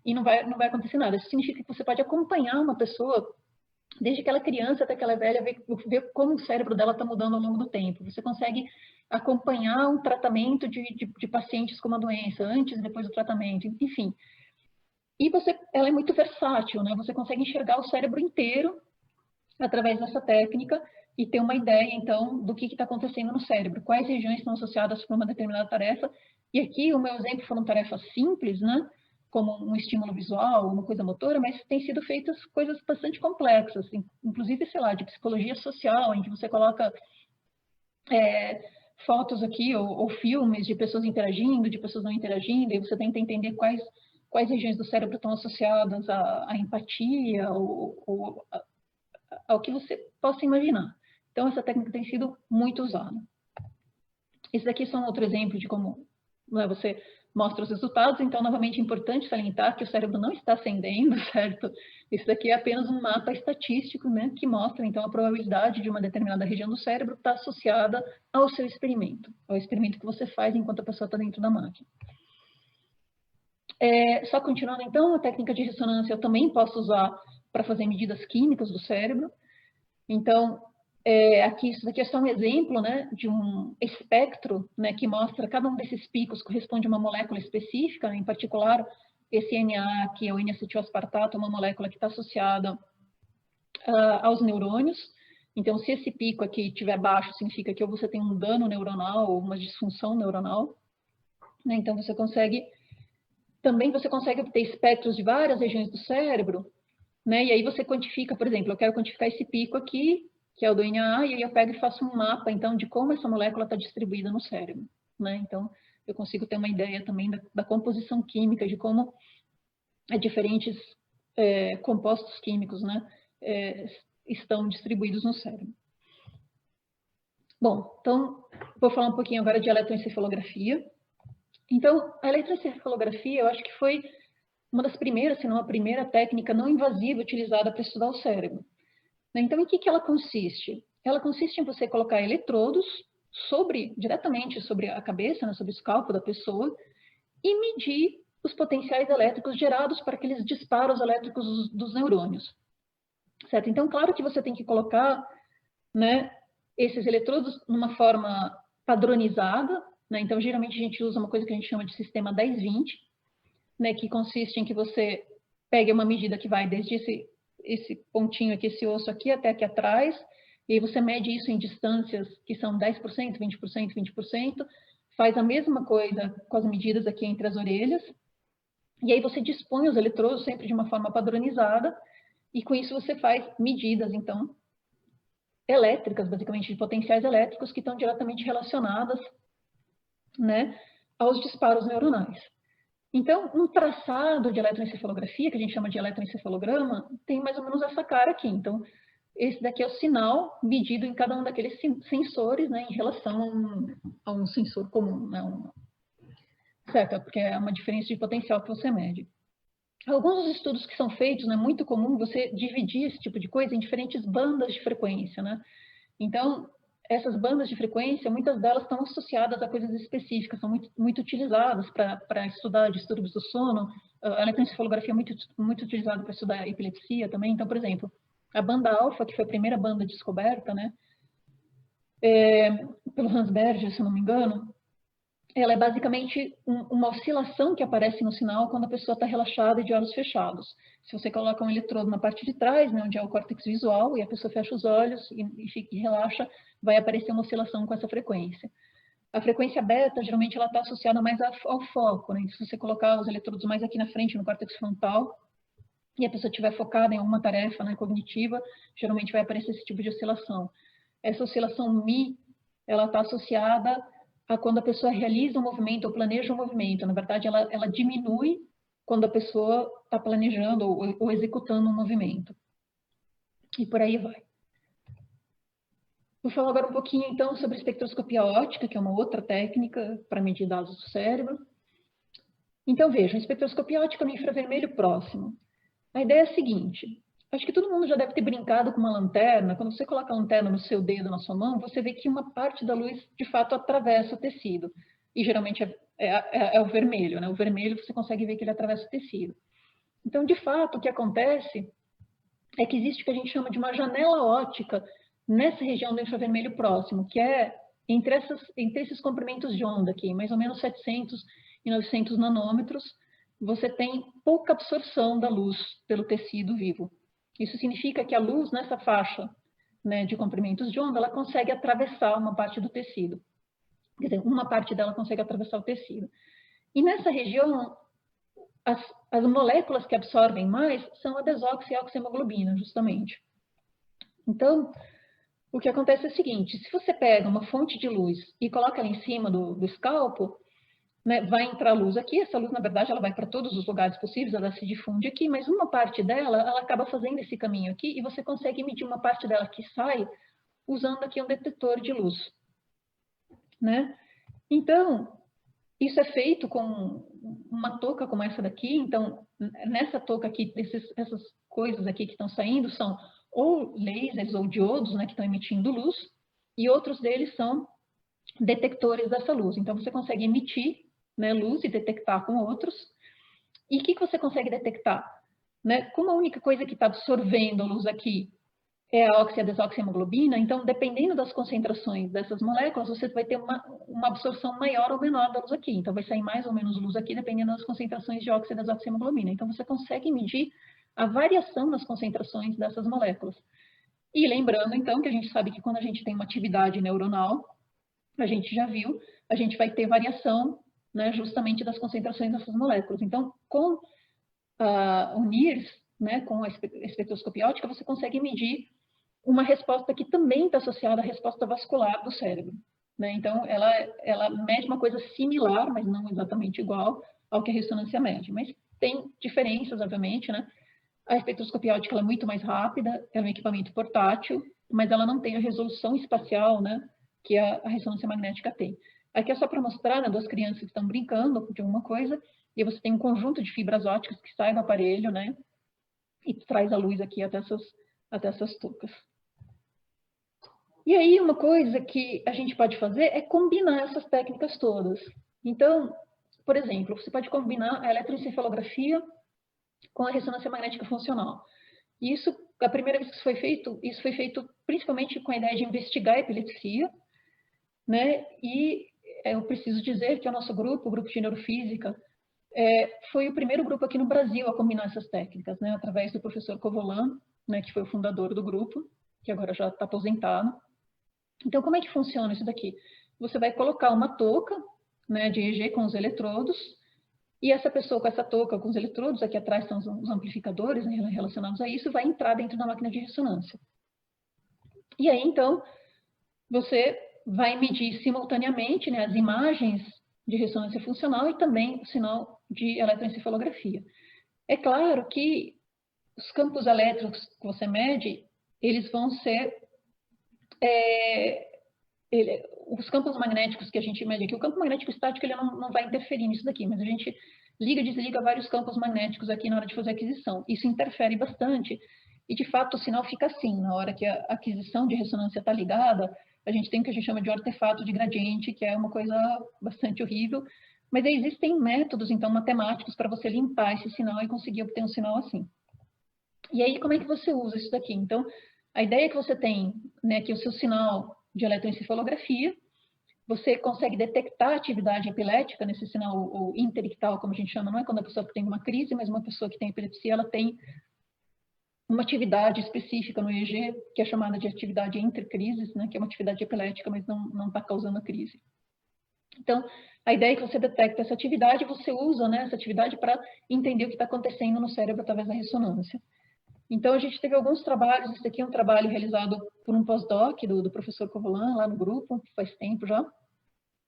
e não vai acontecer nada. Isso significa que você pode acompanhar uma pessoa desde que ela é criança até que ela é velha, ver como o cérebro dela está mudando ao longo do tempo. Você consegue acompanhar um tratamento de pacientes com uma doença, antes e depois do tratamento, enfim. E ela é muito versátil, né? Você consegue enxergar o cérebro inteiro através dessa técnica e ter uma ideia, então, do que está acontecendo no cérebro, quais regiões estão associadas para uma determinada tarefa. E aqui, o meu exemplo foram tarefas simples, né? Como um estímulo visual, uma coisa motora, mas tem sido feitas coisas bastante complexas, inclusive, sei lá, de psicologia social, em que você coloca fotos aqui, ou filmes de pessoas interagindo, de pessoas não interagindo, e você tenta entender quais regiões do cérebro estão associadas à empatia, ou ao que você possa imaginar. Então, essa técnica tem sido muito usada. Esse daqui é só um outro exemplo de como você mostra os resultados. Então, novamente, é importante salientar que o cérebro não está ascendendo, certo? Isso daqui é apenas um mapa estatístico, né, que mostra, então, a probabilidade de uma determinada região do cérebro estar associada ao seu experimento, ao experimento que você faz enquanto a pessoa está dentro da máquina. Só continuando, então, a técnica de ressonância eu também posso usar para fazer medidas químicas do cérebro. Então, aqui, isso daqui é só um exemplo, né, de um espectro, né, que mostra cada um desses picos corresponde a uma molécula específica, em particular, esse Na, que é o N-acetilaspartato, é uma molécula que está associada aos neurônios. Então, se esse pico aqui estiver baixo, significa que ou você tem um dano neuronal ou uma disfunção neuronal, né? Então, você consegue obter espectros de várias regiões do cérebro, né? E aí você quantifica, por exemplo, eu quero quantificar esse pico aqui, que é o do NAA, e aí eu pego e faço um mapa, então, de como essa molécula está distribuída no cérebro, né? Então, eu consigo ter uma ideia também da composição química, de como diferentes compostos químicos, né, estão distribuídos no cérebro. Bom, então, vou falar um pouquinho agora de eletroencefalografia. Então, a eletroencefalografia, eu acho que foi uma das primeiras, se não a primeira técnica não invasiva utilizada para estudar o cérebro. Então, em que ela consiste? Ela consiste em você colocar eletrodos diretamente sobre a cabeça, né, sobre o escalpo da pessoa, e medir os potenciais elétricos gerados para aqueles disparos elétricos dos neurônios. Certo? Então, claro que você tem que colocar, né, esses eletrodos numa forma padronizada, né? Então, geralmente a gente usa uma coisa que a gente chama de sistema 10-20, né, que consiste em que você pegue uma medida que vai desde esse pontinho aqui, esse osso aqui, até aqui atrás, e aí você mede isso em distâncias que são 10%, 20%, 20%, faz a mesma coisa com as medidas aqui entre as orelhas, e aí você dispõe os eletrodos sempre de uma forma padronizada, e com isso você faz medidas, então, elétricas, basicamente, de potenciais elétricos que estão diretamente relacionadas, né, aos disparos neuronais. Então, um traçado de eletroencefalografia, que a gente chama de eletroencefalograma, tem mais ou menos essa cara aqui. Então, esse daqui é o sinal medido em cada um daqueles sensores, né, em relação a um sensor comum, né, certo? Porque é uma diferença de potencial que você mede. Alguns dos estudos que são feitos, é, né, muito comum você dividir esse tipo de coisa em diferentes bandas de frequência, né? Então, essas bandas de frequência, muitas delas estão associadas a coisas específicas, são muito utilizadas para estudar distúrbios do sono. A eletroencefalografia é muito utilizada para estudar epilepsia também. Então, por exemplo, a banda alfa, que foi a primeira banda descoberta, né, pelo Hans Berger, se não me engano, ela é basicamente uma oscilação que aparece no sinal quando a pessoa está relaxada e de olhos fechados. Se você coloca um eletrodo na parte de trás, né, onde é o córtex visual, e a pessoa fecha os olhos e relaxa, vai aparecer uma oscilação com essa frequência. A frequência beta, geralmente, ela está associada mais ao foco, né? Se você colocar os eletrodos mais aqui na frente, no córtex frontal, e a pessoa estiver focada em alguma tarefa, né, cognitiva, geralmente vai aparecer esse tipo de oscilação. Essa oscilação Mi, ela está associada a quando a pessoa realiza um movimento ou planeja um movimento. Na verdade, ela diminui quando a pessoa está planejando ou executando um movimento. E por aí vai. Vou falar agora um pouquinho, então, sobre espectroscopia óptica, que é uma outra técnica para medir dados do cérebro. Então, vejam, espectroscopia óptica no infravermelho próximo. A ideia é a seguinte: acho que todo mundo já deve ter brincado com uma lanterna. Quando você coloca a lanterna no seu dedo, na sua mão, você vê que uma parte da luz, de fato, atravessa o tecido. E geralmente é o vermelho, né? O vermelho você consegue ver que ele atravessa o tecido. Então, de fato, o que acontece é que existe o que a gente chama de uma janela óptica nessa região do infravermelho próximo, que é entre esses comprimentos de onda aqui, mais ou menos 700 e 900 nanômetros, você tem pouca absorção da luz pelo tecido vivo. Isso significa que a luz nessa faixa, né, de comprimentos de onda, ela consegue atravessar uma parte do tecido. Quer dizer, uma parte dela consegue atravessar o tecido. E nessa região, as moléculas que absorvem mais são a desoxi e a oxihemoglobina, justamente. Então, o que acontece é o seguinte: se você pega uma fonte de luz e coloca ela em cima do escalpo, né, vai entrar luz aqui. Essa luz, na verdade, ela vai para todos os lugares possíveis, ela se difunde aqui, mas uma parte dela, ela acaba fazendo esse caminho aqui e você consegue medir uma parte dela que sai usando aqui um detetor de luz, né? Então, isso é feito com uma touca como essa daqui. Então, nessa touca aqui, essas coisas aqui que estão saindo são ou lasers ou diodos, né, que estão emitindo luz, e outros deles são detectores dessa luz. Então, você consegue emitir, né, luz e detectar com outros. E o que você consegue detectar? Né? Como a única coisa que está absorvendo a luz aqui é a oxi e a desoxihemoglobina, então, dependendo das concentrações dessas moléculas, você vai ter uma absorção maior ou menor da luz aqui. Então, vai sair mais ou menos luz aqui, dependendo das concentrações de oxi e desoxihemoglobina. Então, você consegue medir a variação nas concentrações dessas moléculas. E lembrando, então, que a gente sabe que quando a gente tem uma atividade neuronal, a gente já viu, a gente vai ter variação, né, justamente das concentrações dessas moléculas. Então, com o NIRS, né, com a espectroscopia óptica, você consegue medir uma resposta que também está associada à resposta vascular do cérebro, né? Então, ela mede uma coisa similar, mas não exatamente igual ao que a ressonância mede. Mas tem diferenças, obviamente, né? A espectroscopia óptica ela é muito mais rápida, é um equipamento portátil, mas ela não tem a resolução espacial, né, que a ressonância magnética tem. Aqui é só para mostrar, né, duas crianças que estão brincando de alguma coisa, e você tem um conjunto de fibras ópticas que sai do aparelho, né, e traz a luz aqui até essas toucas. E aí, uma coisa que a gente pode fazer é combinar essas técnicas todas. Então, por exemplo, você pode combinar a eletroencefalografia com a ressonância magnética funcional. Isso, a primeira vez que isso foi feito principalmente com a ideia de investigar a epilepsia, né? E eu preciso dizer que o nosso grupo, o grupo de neurofísica, foi o primeiro grupo aqui no Brasil a combinar essas técnicas, né? Através do professor Covolan, né? Que foi o fundador do grupo, que agora já está aposentado. Então, como é que funciona isso daqui? Você vai colocar uma touca, né, de EEG com os eletrodos, e essa pessoa com essa touca, com os eletrodos, aqui atrás estão os amplificadores, né, relacionados a isso, vai entrar dentro da máquina de ressonância. E aí, então, você vai medir simultaneamente, né, as imagens de ressonância funcional e também o sinal de eletroencefalografia. É claro que os campos elétricos que você mede, eles vão ser... os campos magnéticos que a gente mede aqui, o campo magnético estático ele não vai interferir nisso daqui, mas a gente liga e desliga vários campos magnéticos aqui na hora de fazer a aquisição. Isso interfere bastante e, de fato, o sinal fica assim. Na hora que a aquisição de ressonância está ligada, a gente tem o que a gente chama de artefato de gradiente, que é uma coisa bastante horrível, mas existem métodos, então, matemáticos para você limpar esse sinal e conseguir obter um sinal assim. E aí, como é que você usa isso daqui? Então, a ideia que você tem, né, que o seu sinal de eletroencefalografia, você consegue detectar a atividade epilética nesse sinal, ou interictal, como a gente chama, não é quando a pessoa tem uma crise, mas uma pessoa que tem epilepsia, ela tem uma atividade específica no EEG, que é chamada de atividade entre crises, né, que é uma atividade epilética, mas não está causando a crise. Então, a ideia é que você detecta essa atividade e você usa, né, essa atividade para entender o que está acontecendo no cérebro através da ressonância. Então, a gente teve alguns trabalhos, esse aqui é um trabalho realizado por um pós-doc do professor Covolan, lá no grupo, faz tempo já,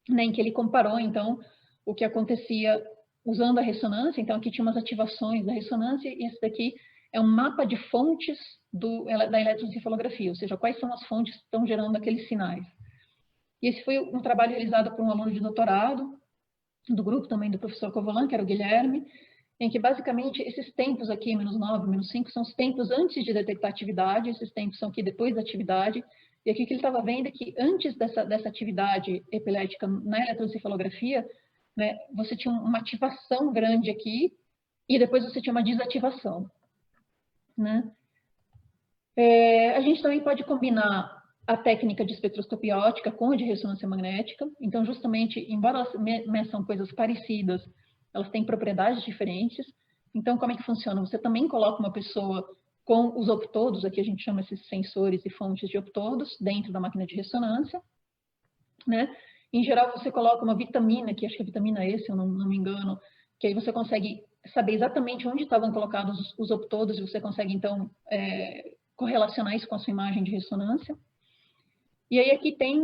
né, em que ele comparou, então, o que acontecia usando a ressonância. Então, aqui tinha umas ativações da ressonância, e esse daqui é um mapa de fontes da eletroencefalografia, ou seja, quais são as fontes que estão gerando aqueles sinais. E esse foi um trabalho realizado por um aluno de doutorado, do grupo também do professor Covolan, que era o Guilherme, em que basicamente esses tempos aqui, -9, -5, são os tempos antes de detectar atividade, esses tempos são aqui depois da atividade, e aqui o que ele estava vendo é que antes dessa atividade epilética na eletroencefalografia, né, você tinha uma ativação grande aqui, e depois você tinha uma desativação. Né? A gente também pode combinar a técnica de espectroscopia óptica com a de ressonância magnética, então justamente, embora elas meçam coisas parecidas, elas têm propriedades diferentes. Então, como é que funciona? Você também coloca uma pessoa com os optodos, aqui a gente chama esses sensores e fontes de optodos, dentro da máquina de ressonância, né? Em geral, você coloca uma vitamina, que acho que é vitamina E, se eu não me engano, que aí você consegue saber exatamente onde estavam colocados os optodos e você consegue, então, correlacionar isso com a sua imagem de ressonância. E aí aqui tem,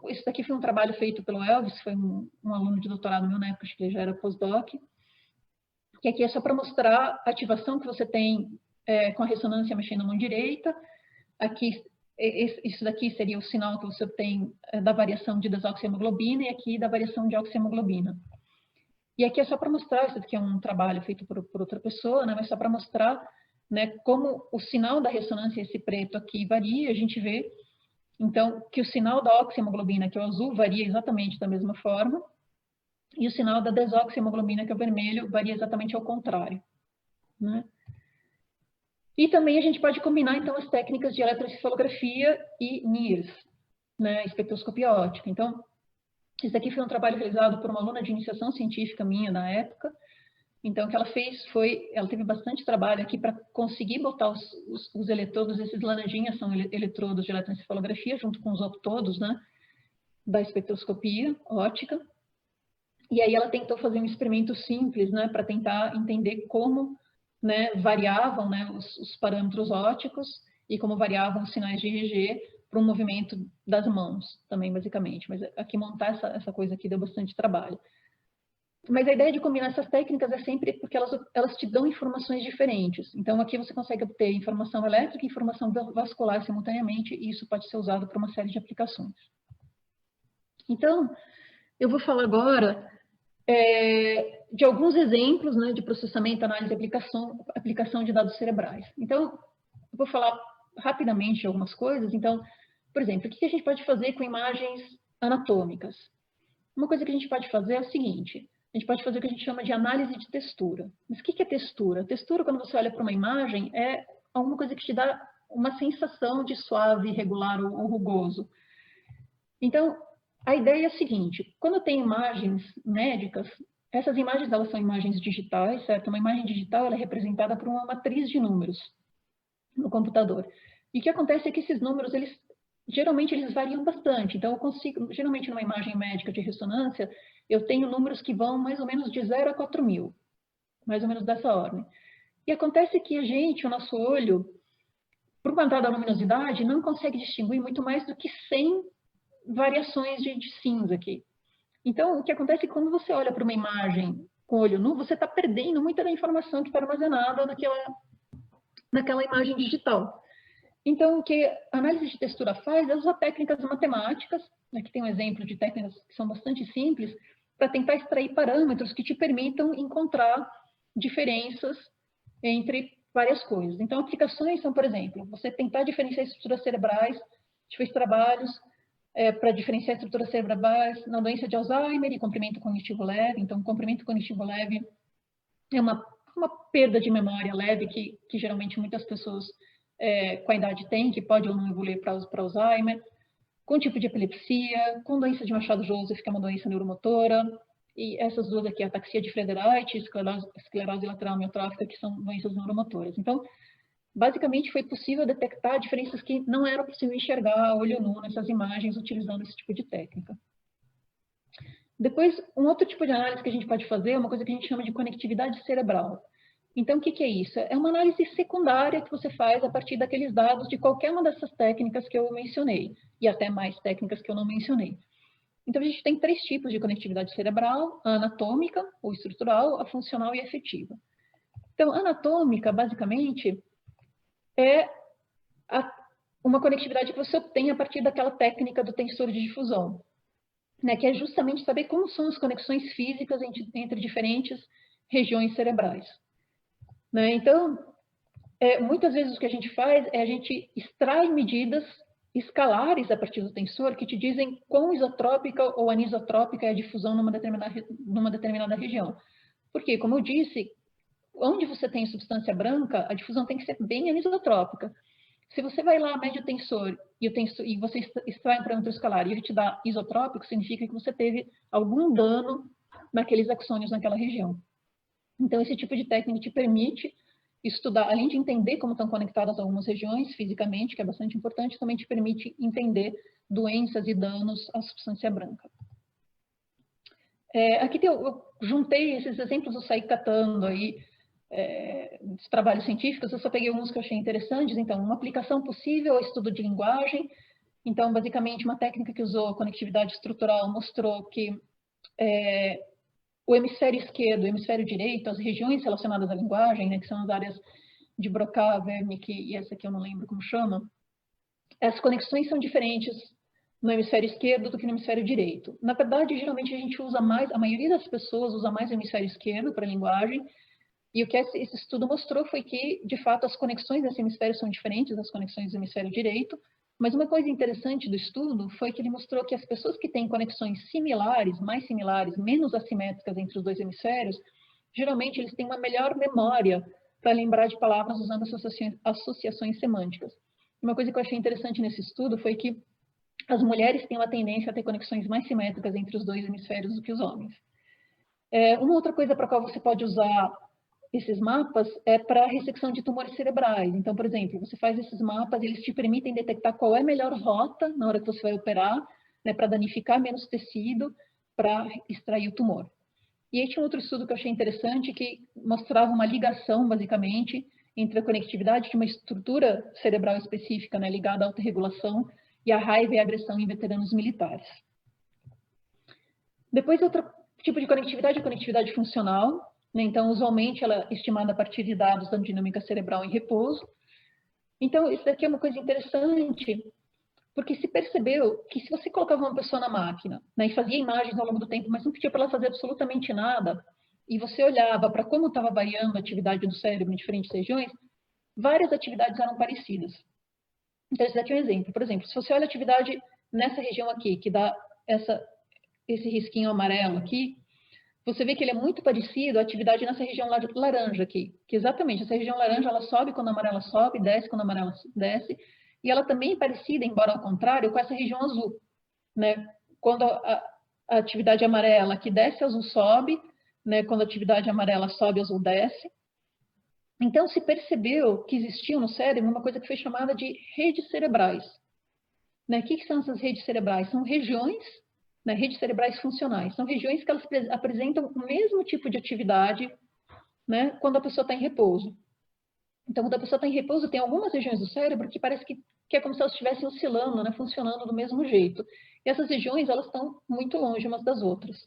esse daqui foi um trabalho feito pelo Elvis, foi um aluno de doutorado meu na época, acho que ele já era pós-doc, que aqui é só para mostrar a ativação que você tem com a ressonância mexendo na mão direita. Aqui, isso daqui seria o sinal que você tem da variação de desoxihemoglobina e aqui da variação de oxihemoglobina. E aqui é só para mostrar, isso aqui é um trabalho feito por outra pessoa, né, mas só para mostrar, né, como o sinal da ressonância, esse preto aqui, varia. A gente vê, então, que o sinal da oxihemoglobina, que é o azul, varia exatamente da mesma forma, e o sinal da desoxihemoglobina, que é o vermelho, varia exatamente ao contrário. Né? E também a gente pode combinar, então, as técnicas de eletroencefalografia e NIRS, né, espectroscopia óptica. Então, esse aqui foi um trabalho realizado por uma aluna de iniciação científica minha na época. Então, o que ela fez foi, ela teve bastante trabalho aqui para conseguir botar os eletrodos, esses laranjinhas são eletrodos de eletroencefalografia, junto com os optodos, né, da espectroscopia óptica. E aí ela tentou fazer um experimento simples, né, para tentar entender como, né, variavam, né, os parâmetros ópticos e como variavam os sinais de EEG para o movimento das mãos, também, basicamente. Mas aqui montar essa coisa aqui deu bastante trabalho. Mas a ideia de combinar essas técnicas é sempre porque elas te dão informações diferentes. Então, aqui você consegue obter informação elétrica e informação vascular simultaneamente, e isso pode ser usado para uma série de aplicações. Então, eu vou falar agora de alguns exemplos, né, de processamento, análise e aplicação de dados cerebrais. Então, eu vou falar rapidamente de algumas coisas. Então, por exemplo, o que a gente pode fazer com imagens anatômicas? Uma coisa que a gente pode fazer é o seguinte: a gente pode fazer o que a gente chama de análise de textura. Mas o que é textura? Textura, quando você olha para uma imagem, é alguma coisa que te dá uma sensação de suave, regular ou rugoso. Então, a ideia é a seguinte: quando eu tenho imagens médicas, essas imagens elas são imagens digitais, certo? Uma imagem digital ela é representada por uma matriz de números no computador. E o que acontece é que esses números, geralmente eles variam bastante. Então, eu consigo, geralmente numa imagem médica de ressonância, eu tenho números que vão mais ou menos de 0 a 4.000, mais ou menos dessa ordem. E acontece que o nosso olho, por uma dada luminosidade, não consegue distinguir muito mais do que 100 variações de cinza aqui. Então, o que acontece é que quando você olha para uma imagem com olho nu, você está perdendo muita da informação que está armazenada naquela imagem digital. Então, o que a análise de textura faz é usar técnicas matemáticas, aqui tem um exemplo de técnicas que são bastante simples, para tentar extrair parâmetros que te permitam encontrar diferenças entre várias coisas. Então, aplicações são, por exemplo, você tentar diferenciar estruturas cerebrais, a gente fez trabalhos para diferenciar estruturas cerebrais na doença de Alzheimer e comprimento cognitivo leve. Então, comprimento cognitivo leve é uma perda de memória leve que geralmente muitas pessoas com a idade têm, que pode ou não evoluir para Alzheimer, com tipo de epilepsia, com doença de Machado-Joseph, que é uma doença neuromotora, e essas duas aqui, ataxia de Frederite, esclerose lateral amiotrófica, que são doenças neuromotoras. Então, basicamente, foi possível detectar diferenças que não era possível enxergar a olho nu nessas imagens utilizando esse tipo de técnica. Depois, um outro tipo de análise que a gente pode fazer é uma coisa que a gente chama de conectividade cerebral. Então, o que é isso? É uma análise secundária que você faz a partir daqueles dados de qualquer uma dessas técnicas que eu mencionei, e até mais técnicas que eu não mencionei. Então, a gente tem 3 tipos de conectividade cerebral: a anatômica, ou estrutural, a funcional e a efetiva. Então, a anatômica, basicamente, é uma conectividade que você obtém a partir daquela técnica do tensor de difusão, né, que é justamente saber como são as conexões físicas entre diferentes regiões cerebrais. Né? Então, muitas vezes o que a gente faz é a gente extrai medidas escalares a partir do tensor que te dizem quão isotrópica ou anisotrópica é a difusão numa determinada região. Porque, como eu disse, onde você tem substância branca, a difusão tem que ser bem anisotrópica. Se você vai lá, mede o tensor e você extrai um parâmetro escalar e ele te dá isotrópico, significa que você teve algum dano naqueles axônios naquela região. Então, esse tipo de técnica te permite estudar, além de entender como estão conectadas algumas regiões fisicamente, que é bastante importante, também te permite entender doenças e danos à substância branca. Aqui eu juntei esses exemplos, eu saí catando aí dos trabalhos científicos, eu só peguei alguns que eu achei interessantes. Então, uma aplicação possível ao estudo de linguagem. Então, basicamente, uma técnica que usou conectividade estrutural mostrou que o hemisfério esquerdo e o hemisfério direito, as regiões relacionadas à linguagem, né, que são as áreas de Broca, Wernicke e essa aqui eu não lembro como chama, as conexões são diferentes no hemisfério esquerdo do que no hemisfério direito. Na verdade, geralmente a gente usa mais, a maioria das pessoas usa mais o hemisfério esquerdo para a linguagem, e o que esse estudo mostrou foi que, de fato, as conexões desse hemisfério são diferentes das conexões do hemisfério direito, mas uma coisa interessante do estudo foi que ele mostrou que as pessoas que têm conexões similares, mais similares, menos assimétricas entre os dois hemisférios, geralmente eles têm uma melhor memória para lembrar de palavras usando associações semânticas. Uma coisa que eu achei interessante nesse estudo foi que as mulheres têm uma tendência a ter conexões mais simétricas entre os dois hemisférios do que os homens. Uma outra coisa para a qual você pode usar esses mapas é para ressecção de tumores cerebrais. Então, por exemplo, você faz esses mapas, eles te permitem detectar qual é a melhor rota na hora que você vai operar, né, para danificar menos tecido, para extrair o tumor. E aí tinha outro estudo que eu achei interessante, que mostrava uma ligação, basicamente, entre a conectividade de uma estrutura cerebral específica, né, ligada à autorregulação, e a raiva e a agressão em veteranos militares. Depois, outro tipo de conectividade é a conectividade funcional. Então, usualmente, ela é estimada a partir de dados da dinâmica cerebral em repouso. Então, isso daqui é uma coisa interessante, porque se percebeu que se você colocava uma pessoa na máquina, né, e fazia imagens ao longo do tempo, mas não pedia para ela fazer absolutamente nada, e você olhava para como estava variando a atividade do cérebro em diferentes regiões, várias atividades eram parecidas. Então, esse daqui é um exemplo. Por exemplo, se você olha a atividade nessa região aqui, que dá esse risquinho amarelo aqui, você vê que ele é muito parecido à atividade nessa região laranja aqui, que exatamente essa região laranja ela sobe quando a amarela sobe, desce quando a amarela desce, e ela também é parecida, embora ao contrário, com essa região azul, né? Quando a atividade amarela aqui desce, azul sobe, né? Quando a atividade amarela sobe, azul desce. Então se percebeu que existia no cérebro uma coisa que foi chamada de redes cerebrais. Né? O que são essas redes cerebrais? São regiões, né, redes cerebrais funcionais. São regiões que elas apresentam o mesmo tipo de atividade, né, quando a pessoa está em repouso. Então, quando a pessoa está em repouso, tem algumas regiões do cérebro que parece que é como se elas estivessem oscilando, né, funcionando do mesmo jeito. E essas regiões, elas estão muito longe umas das outras.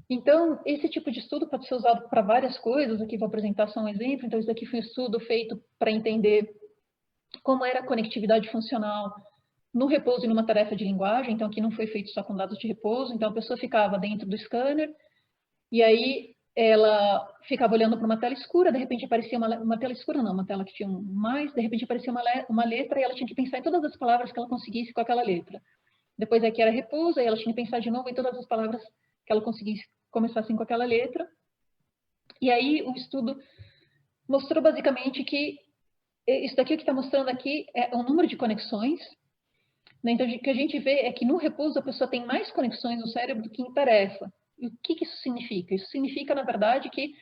Então, esse tipo de estudo pode ser usado para várias coisas. Aqui vou apresentar só um exemplo. Então, isso daqui foi um estudo feito para entender como era a conectividade funcional no repouso e numa tarefa de linguagem. Então, aqui não foi feito só com dados de repouso. Então, a pessoa ficava dentro do scanner e aí ela ficava olhando para uma tela escura, de repente aparecia uma tela escura, não, uma tela que tinha um mais, de repente aparecia uma letra e ela tinha que pensar em todas as palavras que ela conseguisse com aquela letra. Depois aqui era repouso, aí ela tinha que pensar de novo em todas as palavras que ela conseguisse começar assim com aquela letra. E aí o estudo mostrou basicamente que isso daqui que está mostrando aqui é o número de conexões. Então, o que a gente vê é que no repouso a pessoa tem mais conexões no cérebro do que em tarefa. E o que isso significa? Isso significa, na verdade, que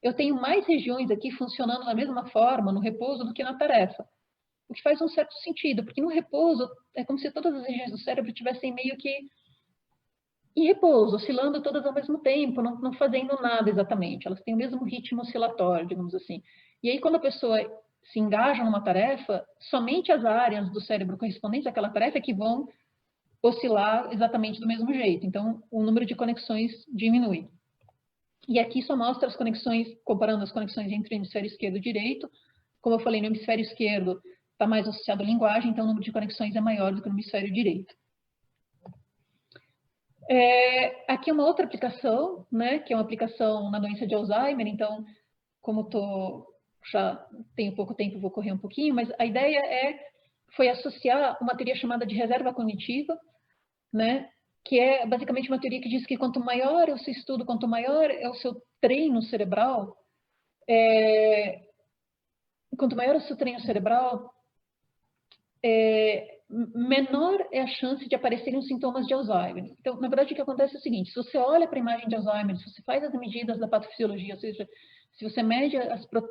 eu tenho mais regiões aqui funcionando da mesma forma no repouso do que na tarefa. O que faz um certo sentido, porque no repouso é como se todas as regiões do cérebro estivessem meio que em repouso, oscilando todas ao mesmo tempo, não fazendo nada exatamente. Elas têm o mesmo ritmo oscilatório, digamos assim. E aí, quando a pessoa se engaja numa tarefa, somente as áreas do cérebro correspondentes àquela tarefa é que vão oscilar exatamente do mesmo jeito. Então, o número de conexões diminui. E aqui só mostra as conexões, comparando as conexões entre o hemisfério esquerdo e direito. Como eu falei, no hemisfério esquerdo está mais associado à linguagem, então o número de conexões é maior do que no hemisfério direito. Aqui é uma outra aplicação, né, que é uma aplicação na doença de Alzheimer. Então, como já tenho pouco tempo, vou correr um pouquinho, mas a ideia foi associar uma teoria chamada de reserva cognitiva, né, que é basicamente uma teoria que diz que quanto maior é o seu estudo, quanto maior é o seu treino cerebral, menor é a chance de aparecerem os sintomas de Alzheimer. Então, na verdade, o que acontece é o seguinte: se você olha para a imagem de Alzheimer, se você faz as medidas da patofisiologia, ou seja, se você mede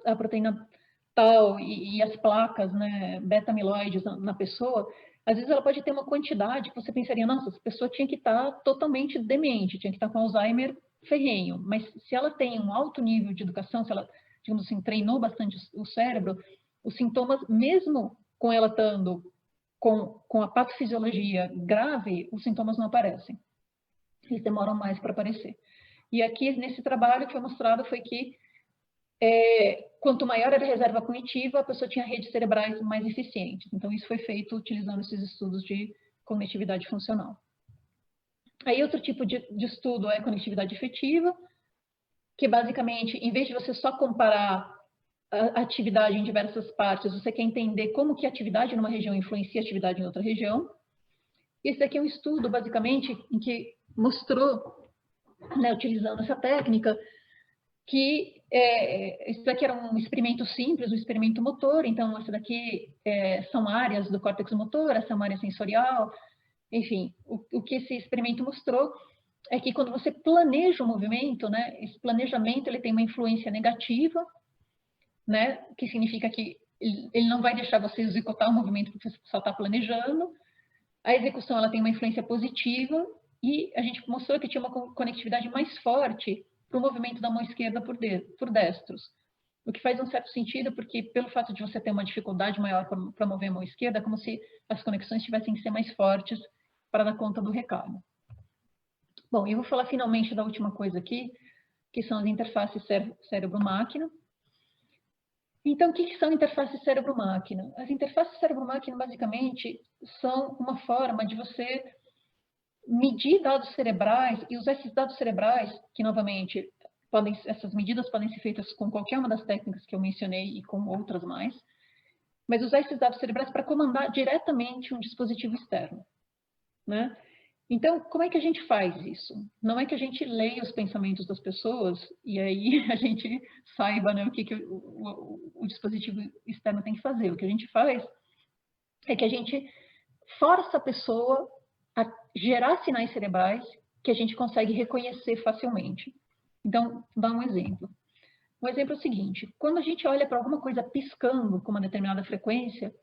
a proteína tal e as placas, né, beta-amiloides na pessoa, às vezes ela pode ter uma quantidade que você pensaria, nossa, essa pessoa tinha que estar totalmente demente, tinha que estar com Alzheimer ferrenho. Mas se ela tem um alto nível de educação, se ela, digamos assim, treinou bastante o cérebro, os sintomas, mesmo com ela estando com a patofisiologia grave, os sintomas não aparecem. Eles demoram mais para aparecer. E aqui, nesse trabalho, o que foi mostrado foi que quanto maior era a reserva cognitiva, a pessoa tinha redes cerebrais mais eficientes. Então, isso foi feito utilizando esses estudos de conectividade funcional. Aí, outro tipo de estudo é a conectividade efetiva, que basicamente, em vez de você só comparar a atividade em diversas partes, você quer entender como que a atividade numa região influencia a atividade em outra região. E esse aqui é um estudo, basicamente, em que mostrou, né, utilizando essa técnica, que esse daqui era um experimento simples, um experimento motor. Então, essa daqui são áreas do córtex motor, essa é uma área sensorial. Enfim, o que esse experimento mostrou é que quando você planeja o movimento, né, esse planejamento ele tem uma influência negativa, né, que significa que ele não vai deixar você executar o movimento porque você só está planejando. A execução ela tem uma influência positiva e a gente mostrou que tinha uma conectividade mais forte para o movimento da mão esquerda por destros. O que faz um certo sentido, porque pelo fato de você ter uma dificuldade maior para mover a mão esquerda, é como se as conexões tivessem que ser mais fortes para dar conta do recado. Bom, eu vou falar finalmente da última coisa aqui, que são as interfaces cérebro-máquina. Então, o que são interfaces cérebro-máquina? As interfaces cérebro-máquina, basicamente, são uma forma de você medir dados cerebrais e usar esses dados cerebrais, que, novamente, essas medidas podem ser feitas com qualquer uma das técnicas que eu mencionei e com outras mais, mas usar esses dados cerebrais para comandar diretamente um dispositivo externo, né? Então, como é que a gente faz isso? Não é que a gente leia os pensamentos das pessoas e aí a gente saiba, né, o que o dispositivo externo tem que fazer. O que a gente faz é que a gente força a pessoa a gerar sinais cerebrais que a gente consegue reconhecer facilmente. Então, vou dar um exemplo. Um exemplo é o seguinte: quando a gente olha para alguma coisa piscando com uma determinada frequência,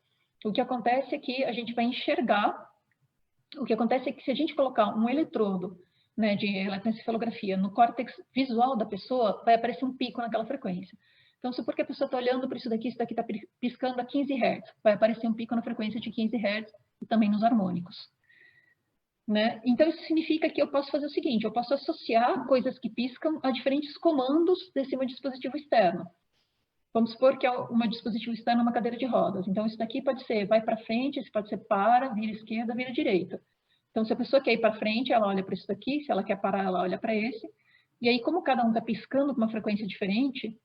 o que acontece é que a gente vai enxergar. O que acontece é que se a gente colocar um eletrodo, né, de eletroencefalografia no córtex visual da pessoa, vai aparecer um pico naquela frequência. Então, supor que a pessoa está olhando para isso daqui está piscando a 15 Hz, vai aparecer um pico na frequência de 15 Hz e também nos harmônicos, né? Então, isso significa que eu posso fazer o seguinte: eu posso associar coisas que piscam a diferentes comandos desse meu dispositivo externo. Vamos supor que é um dispositivo externo, uma cadeira de rodas. Então, isso daqui pode ser vai para frente, isso pode ser para, vira esquerda, vira direita. Então, se a pessoa quer ir para frente, ela olha para isso daqui. Se ela quer parar, ela olha para esse. E aí, como cada um está piscando com uma frequência diferente,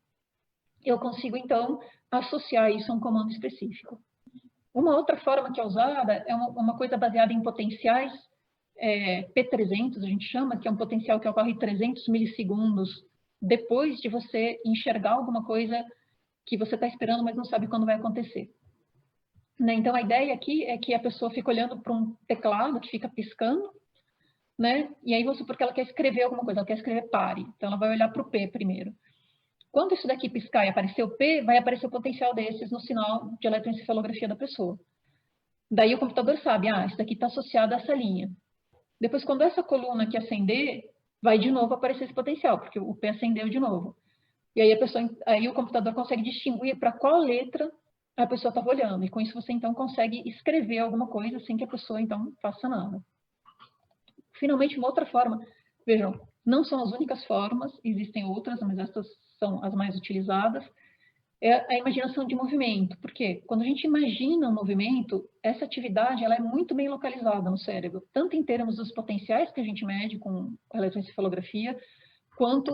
eu consigo, então, associar isso a um comando específico. Uma outra forma que é usada é uma coisa baseada em potenciais P300, a gente chama, que é um potencial que ocorre 300 milissegundos depois de você enxergar alguma coisa que você está esperando, mas não sabe quando vai acontecer. Né? Então, a ideia aqui é que a pessoa fica olhando para um teclado que fica piscando, né? E aí, vamos supor que ela quer escrever alguma coisa, ela quer escrever pare. Então, ela vai olhar para o P primeiro. Quando isso daqui piscar e aparecer o P, vai aparecer o potencial desses no sinal de eletroencefalografia da pessoa. Daí, o computador sabe, isso daqui está associado a essa linha. Depois, quando essa coluna aqui acender, vai de novo aparecer esse potencial, porque o P acendeu de novo. E aí o computador consegue distinguir para qual letra a pessoa estava olhando. E com isso você, então, consegue escrever alguma coisa sem que a pessoa, então, faça nada. Finalmente, uma outra forma. Vejam, não são as únicas formas, existem outras, mas essas são as mais utilizadas. É a imaginação de movimento. Porque quando a gente imagina um movimento, essa atividade ela é muito bem localizada no cérebro. Tanto em termos dos potenciais que a gente mede com a eletroencefalografia, quanto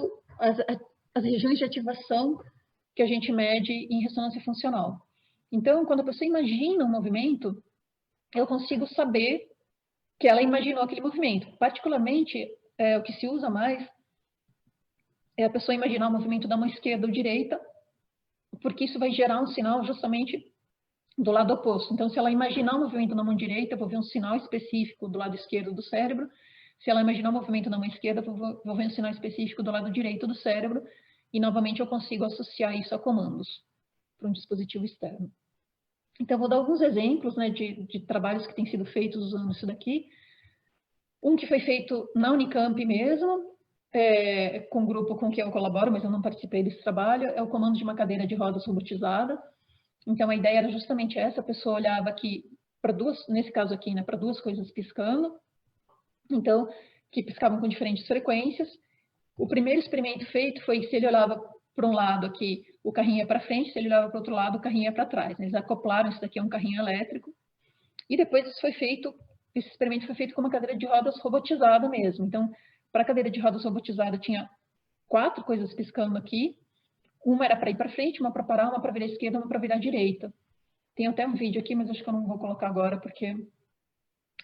as regiões de ativação que a gente mede em ressonância funcional. Então, quando a pessoa imagina um movimento, eu consigo saber que ela imaginou aquele movimento. Particularmente, o que se usa mais é a pessoa imaginar o movimento da mão esquerda ou direita, porque isso vai gerar um sinal justamente do lado oposto. Então, se ela imaginar o movimento na mão direita, eu vou ver um sinal específico do lado esquerdo do cérebro. Se ela imaginar o movimento na mão esquerda, eu vou ver um sinal específico do lado direito do cérebro. E, novamente, eu consigo associar isso a comandos para um dispositivo externo. Então, vou dar alguns exemplos, né, de trabalhos que têm sido feitos usando isso daqui. Um que foi feito na Unicamp mesmo, com o grupo com que eu colaboro, mas eu não participei desse trabalho, é o comando de uma cadeira de rodas robotizada. Então, a ideia era justamente essa: a pessoa olhava aqui para nesse caso aqui, né, para duas coisas piscando, então, que piscavam com diferentes frequências. O primeiro experimento feito foi se ele olhava para um lado aqui, o carrinho ia para frente, se ele olhava para o outro lado, o carrinho ia para trás. Eles acoplaram, isso daqui é um carrinho elétrico, e depois esse experimento foi feito com uma cadeira de rodas robotizada mesmo. Então, para a cadeira de rodas robotizada, tinha 4 coisas piscando aqui. Uma era para ir para frente, uma para parar, uma para virar à esquerda, uma para virar à direita. Tem até um vídeo aqui, mas acho que eu não vou colocar agora, porque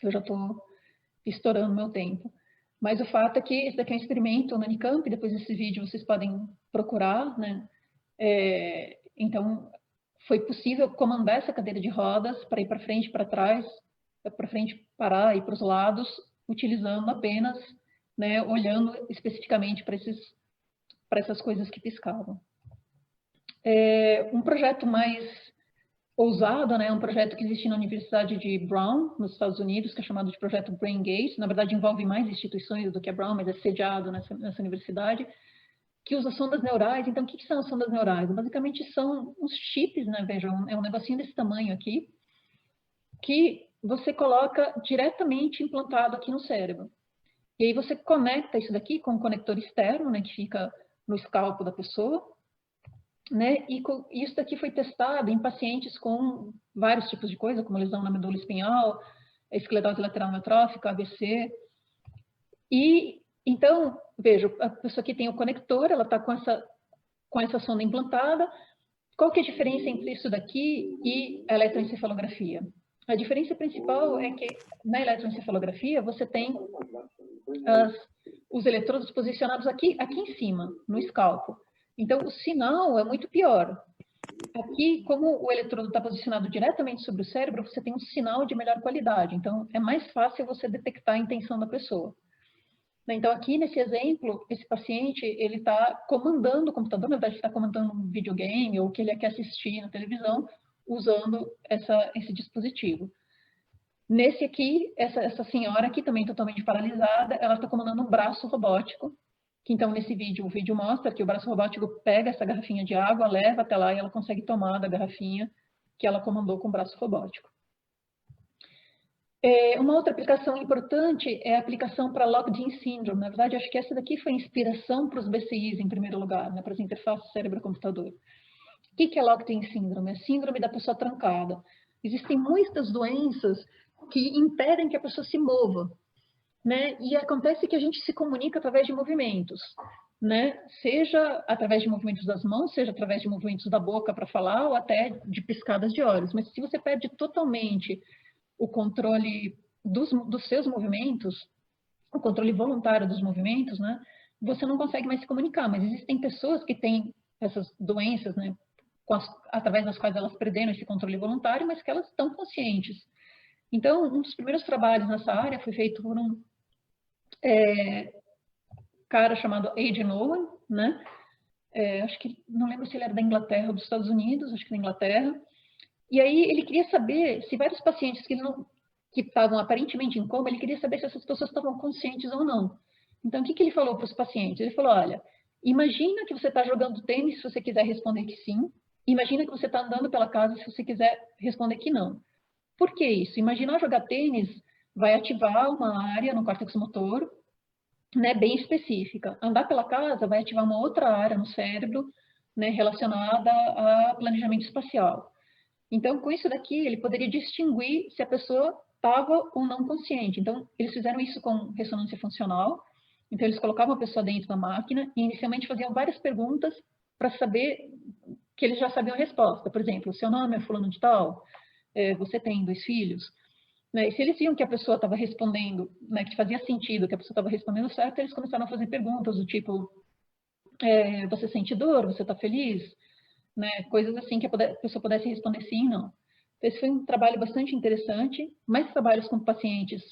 eu já estou estourando meu tempo. Mas o fato é que esse daqui é um experimento na Unicamp, depois desse vídeo vocês podem procurar, né? Então, foi possível comandar essa cadeira de rodas para ir para frente, para trás, para frente, parar e para os lados, utilizando apenas, né, olhando especificamente para essas coisas que piscavam. Um projeto mais ousado, né, um projeto que existe na Universidade de Brown, nos Estados Unidos, que é chamado de Projeto BrainGate. Na verdade, envolve mais instituições do que a Brown, mas é sediado nessa universidade, que usa sondas neurais. Então, o que são as sondas neurais? Basicamente, são uns chips, né, vejam, é um negocinho desse tamanho aqui, que você coloca diretamente implantado aqui no cérebro. E aí você conecta isso daqui com um conector externo, né, que fica no escalpo da pessoa. né? E isso daqui foi testado em pacientes com vários tipos de coisa, como lesão na medula espinhal, esclerose lateral amiotrófica, AVC. E, então, veja, a pessoa aqui tem o conector, ela está com essa sonda implantada. Qual que é a diferença entre isso daqui e a eletroencefalografia? A diferença principal é que na eletroencefalografia você tem os eletrodos posicionados aqui em cima, no escalpo. Então, o sinal é muito pior. Aqui, como o eletrodo está posicionado diretamente sobre o cérebro, você tem um sinal de melhor qualidade. Então, é mais fácil você detectar a intenção da pessoa. Então, aqui nesse exemplo, esse paciente, ele está comandando o computador, na verdade, ele está comandando um videogame ou o que ele quer assistir na televisão, usando esse dispositivo. Nesse aqui, essa senhora aqui, também totalmente paralisada, ela está comandando um braço robótico, que então nesse vídeo, o vídeo mostra que o braço robótico pega essa garrafinha de água, leva até lá e ela consegue tomar da garrafinha que ela comandou com o braço robótico. Uma outra aplicação importante é a aplicação para Locked-in Syndrome. Na verdade, acho que essa daqui foi a inspiração para os BCIs, em primeiro lugar, né, para as interfaces cérebro-computador. O que é Locked-in Syndrome? É a síndrome da pessoa trancada. Existem muitas doenças que impedem que a pessoa se mova, né? E acontece que a gente se comunica através de movimentos, né? Seja através de movimentos das mãos, seja através de movimentos da boca para falar, ou até de piscadas de olhos. Mas se você perde totalmente o controle dos seus movimentos, o controle voluntário dos movimentos, né? Você não consegue mais se comunicar. Mas existem pessoas que têm essas doenças, né? Através das quais elas perderam esse controle voluntário, mas que elas estão conscientes. Então, um dos primeiros trabalhos nessa área foi feito por um cara chamado Adrian Owen, né? Acho que, não lembro se ele era da Inglaterra ou dos Estados Unidos, acho que da Inglaterra. E aí ele queria saber se vários pacientes que estavam aparentemente em coma, ele queria saber se essas pessoas estavam conscientes ou não. Então, o que ele falou para os pacientes? Ele falou, olha, imagina que você está jogando tênis se você quiser responder que sim. Imagina que você está andando pela casa se você quiser responder que não. Por que isso? Imaginar jogar tênis vai ativar uma área no córtex motor, né, bem específica. Andar pela casa vai ativar uma outra área no cérebro, né, relacionada a planejamento espacial. Então, com isso daqui, ele poderia distinguir se a pessoa estava ou não consciente. Então, eles fizeram isso com ressonância funcional. Então, eles colocavam a pessoa dentro da máquina e inicialmente faziam várias perguntas para saber que eles já sabiam a resposta. Por exemplo, o seu nome é fulano de tal? Você tem 2 filhos? Né? E se eles viam que a pessoa estava respondendo, né, que fazia sentido, que a pessoa estava respondendo certo, eles começaram a fazer perguntas do tipo, você sente dor? Você está feliz? Né? Coisas assim que a pessoa pudesse responder sim e não. Esse foi um trabalho bastante interessante. Mais trabalhos com pacientes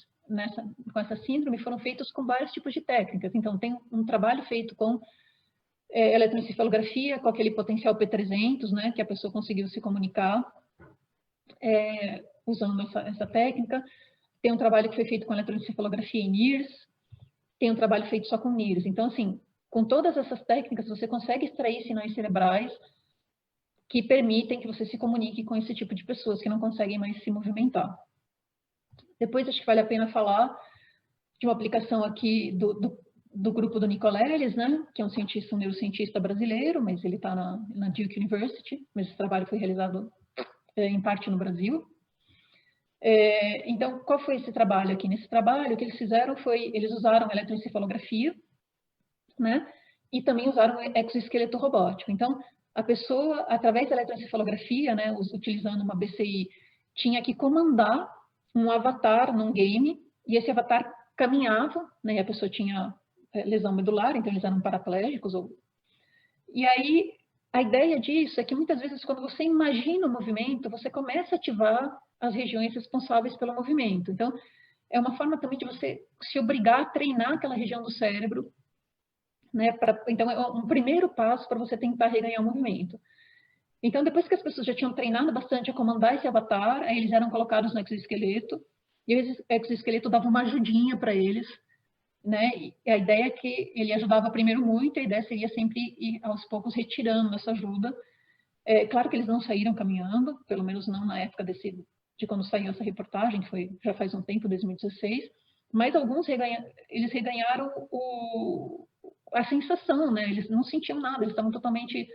com essa síndrome foram feitos com vários tipos de técnicas. Então, tem um trabalho feito com eletroencefalografia, com aquele potencial P300, né, que a pessoa conseguiu se comunicar usando essa técnica. Tem um trabalho que foi feito com eletroencefalografia em NIRS. Tem um trabalho feito só com NIRS. Então, assim, com todas essas técnicas, você consegue extrair sinais cerebrais que permitem que você se comunique com esse tipo de pessoas que não conseguem mais se movimentar. Depois, acho que vale a pena falar de uma aplicação aqui do grupo do Nicoleles, né, que é um neurocientista brasileiro, mas ele está na Duke University, mas esse trabalho foi realizado em parte no Brasil. Então, qual foi esse trabalho aqui? Nesse trabalho, o que eles fizeram foi, eles usaram eletroencefalografia, né, e também usaram exoesqueleto robótico. Então, a pessoa, através da eletroencefalografia, né, utilizando uma BCI, tinha que comandar um avatar num game, e esse avatar caminhava, né, e a pessoa tinha lesão medular, então eles eram paraplégicos. E aí, a ideia disso é que muitas vezes, quando você imagina o movimento, você começa a ativar as regiões responsáveis pelo movimento. Então, é uma forma também de você se obrigar a treinar aquela região do cérebro, né, então, é um primeiro passo para você tentar reganhar o movimento. Então, depois que as pessoas já tinham treinado bastante a comandar esse avatar, aí eles eram colocados no exoesqueleto, e o exoesqueleto dava uma ajudinha para eles, né? E a ideia é que ele ajudava primeiro muito, a ideia seria sempre ir aos poucos retirando essa ajuda. Claro que eles não saíram caminhando, pelo menos não na época de quando saiu essa reportagem, que já faz um tempo, 2016, mas alguns eles reganharam a sensação, né? Eles não sentiam nada, eles estavam totalmente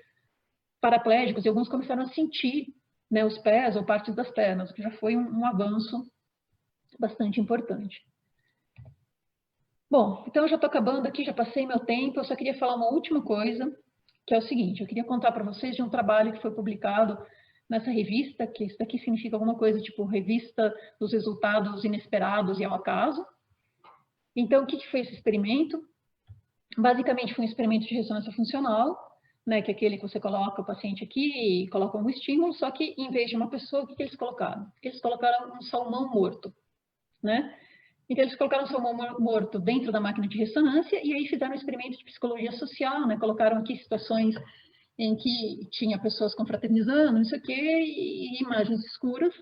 paraplégicos e alguns começaram a sentir, né, os pés ou partes das pernas, o que já foi um avanço bastante importante. Bom, então eu já estou acabando aqui, já passei meu tempo, eu só queria falar uma última coisa, que é o seguinte, eu queria contar para vocês de um trabalho que foi publicado nessa revista, que isso daqui significa alguma coisa tipo Revista dos Resultados Inesperados e ao Acaso. Então, o que foi esse experimento? Basicamente, foi um experimento de ressonância funcional, né, que é aquele que você coloca o paciente aqui e coloca um estímulo, só que em vez de uma pessoa, o que eles colocaram? Eles colocaram um salmão morto, né? Então, eles colocaram o salmão morto dentro da máquina de ressonância e aí fizeram um experimento de psicologia social, né? Colocaram aqui situações em que tinha pessoas confraternizando, não sei o quê, e imagens escuras.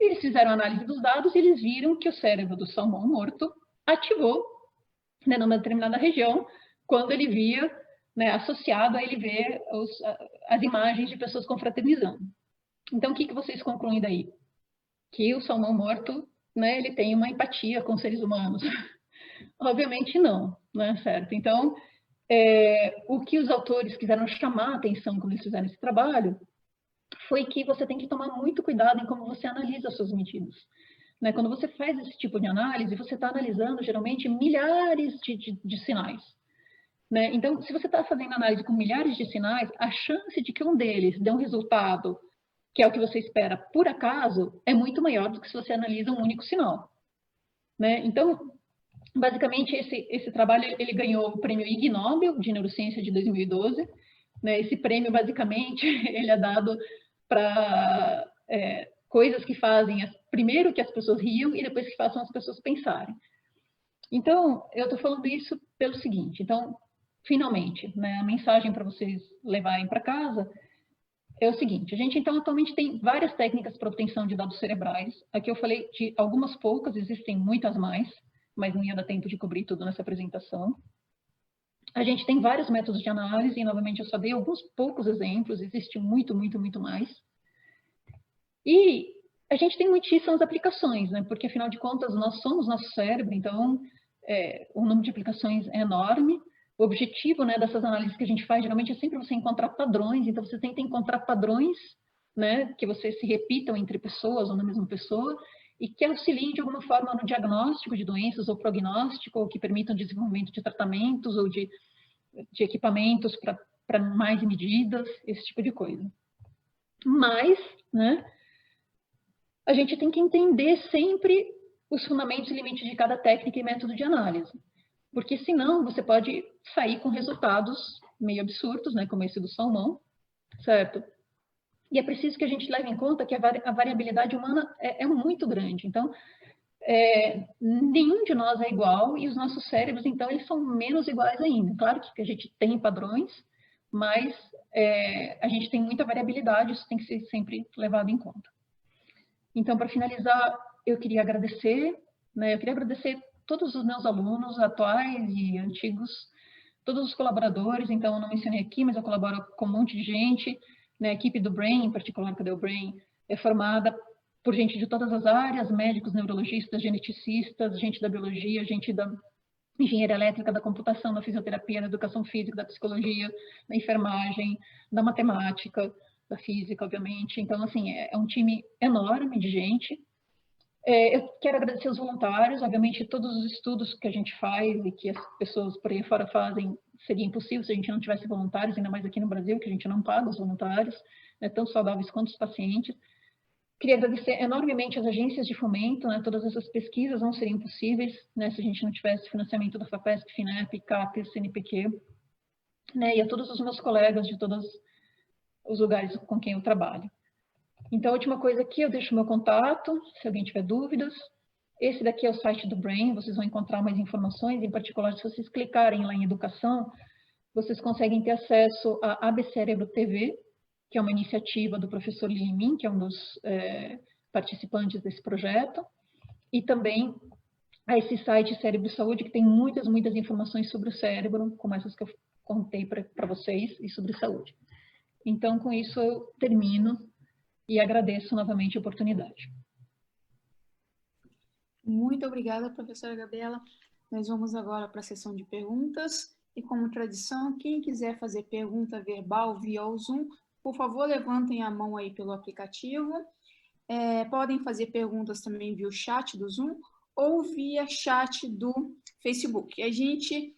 Eles fizeram análise dos dados e eles viram que o cérebro do salmão morto ativou, né, numa determinada região, quando ele via, né, associado a ele ver as imagens de pessoas confraternizando. Então, o que vocês concluem daí? Que o salmão morto, né, ele tem uma empatia com seres humanos. Obviamente não, né, certo? Então, o que os autores quiseram chamar a atenção quando eles fizeram esse trabalho foi que você tem que tomar muito cuidado em como você analisa as suas medidas. Né? Quando você faz esse tipo de análise, você está analisando, geralmente, milhares de sinais. Né? Então, se você está fazendo análise com milhares de sinais, a chance de que um deles dê um resultado que é o que você espera por acaso, é muito maior do que se você analisa um único sinal. Né? Então, basicamente, esse trabalho ele ganhou o prêmio Ig Nobel de Neurociência de 2012. Né? Esse prêmio, basicamente, ele é dado para coisas que fazem, primeiro, que as pessoas riam e depois que façam as pessoas pensarem. Então, eu estou falando isso pelo seguinte. Então, finalmente, né, a mensagem para vocês levarem para casa é o seguinte. A gente, então, atualmente tem várias técnicas para obtenção de dados cerebrais. Aqui eu falei de algumas poucas, existem muitas mais, mas não ia dar tempo de cobrir tudo nessa apresentação. A gente tem vários métodos de análise, e, novamente, eu só dei alguns poucos exemplos, existe muito, muito, muito mais. E a gente tem muitíssimas aplicações, né? Porque, afinal de contas, nós somos nosso cérebro, então o número de aplicações é enorme. O objetivo, né, dessas análises que a gente faz, geralmente, é sempre você encontrar padrões. Então, você tenta encontrar padrões, né, que você se repitam entre pessoas ou na mesma pessoa e que auxiliem, de alguma forma, no diagnóstico de doenças ou prognóstico, ou que permitam o desenvolvimento de tratamentos ou de equipamentos para mais medidas, esse tipo de coisa. Mas, né, a gente tem que entender sempre os fundamentos e limites de cada técnica e método de análise. Porque senão você pode sair com resultados meio absurdos, né, como esse do salmão, certo? E é preciso que a gente leve em conta que a variabilidade humana é muito grande. Então, nenhum de nós é igual e os nossos cérebros, então, eles são menos iguais ainda. Claro que a gente tem padrões, mas a gente tem muita variabilidade, isso tem que ser sempre levado em conta. Então, para finalizar, eu queria agradecer, né? Eu queria agradecer todos os meus alunos, atuais e antigos, todos os colaboradores. Então, eu não mencionei aqui, mas eu colaboro com um monte de gente. Né? A equipe do Brain, em particular, que o Brain, é formada por gente de todas as áreas, médicos, neurologistas, geneticistas, gente da biologia, gente da engenharia elétrica, da computação, da fisioterapia, da educação física, da psicologia, da enfermagem, da matemática, da física, obviamente. Então, assim, é um time enorme de gente. Eu quero agradecer os voluntários, obviamente, todos os estudos que a gente faz e que as pessoas por aí fora fazem, seria impossível se a gente não tivesse voluntários, ainda mais aqui no Brasil, que a gente não paga os voluntários, né, tão saudáveis quanto os pacientes. Queria agradecer enormemente as agências de fomento, né, todas essas pesquisas não seriam possíveis, né, se a gente não tivesse financiamento da FAPESP, FINEP, CAPES, CNPq, né, e a todos os meus colegas de todos os lugares com quem eu trabalho. Então, a última coisa aqui, eu deixo o meu contato, se alguém tiver dúvidas. Esse daqui é o site do Brain, vocês vão encontrar mais informações, em particular, se vocês clicarem lá em educação, vocês conseguem ter acesso à AB Cérebro TV, que é uma iniciativa do professor Limin, que é um dos participantes desse projeto, e também a esse site Cérebro Saúde, que tem muitas, muitas informações sobre o cérebro, como essas que eu contei para vocês, e sobre saúde. Então, com isso, eu termino e agradeço novamente a oportunidade. Muito obrigada, professora Gabriela. Nós vamos agora para a sessão de perguntas. E como tradição, quem quiser fazer pergunta verbal via o Zoom, por favor, levantem a mão aí pelo aplicativo. Podem fazer perguntas também via o chat do Zoom ou via chat do Facebook. A gente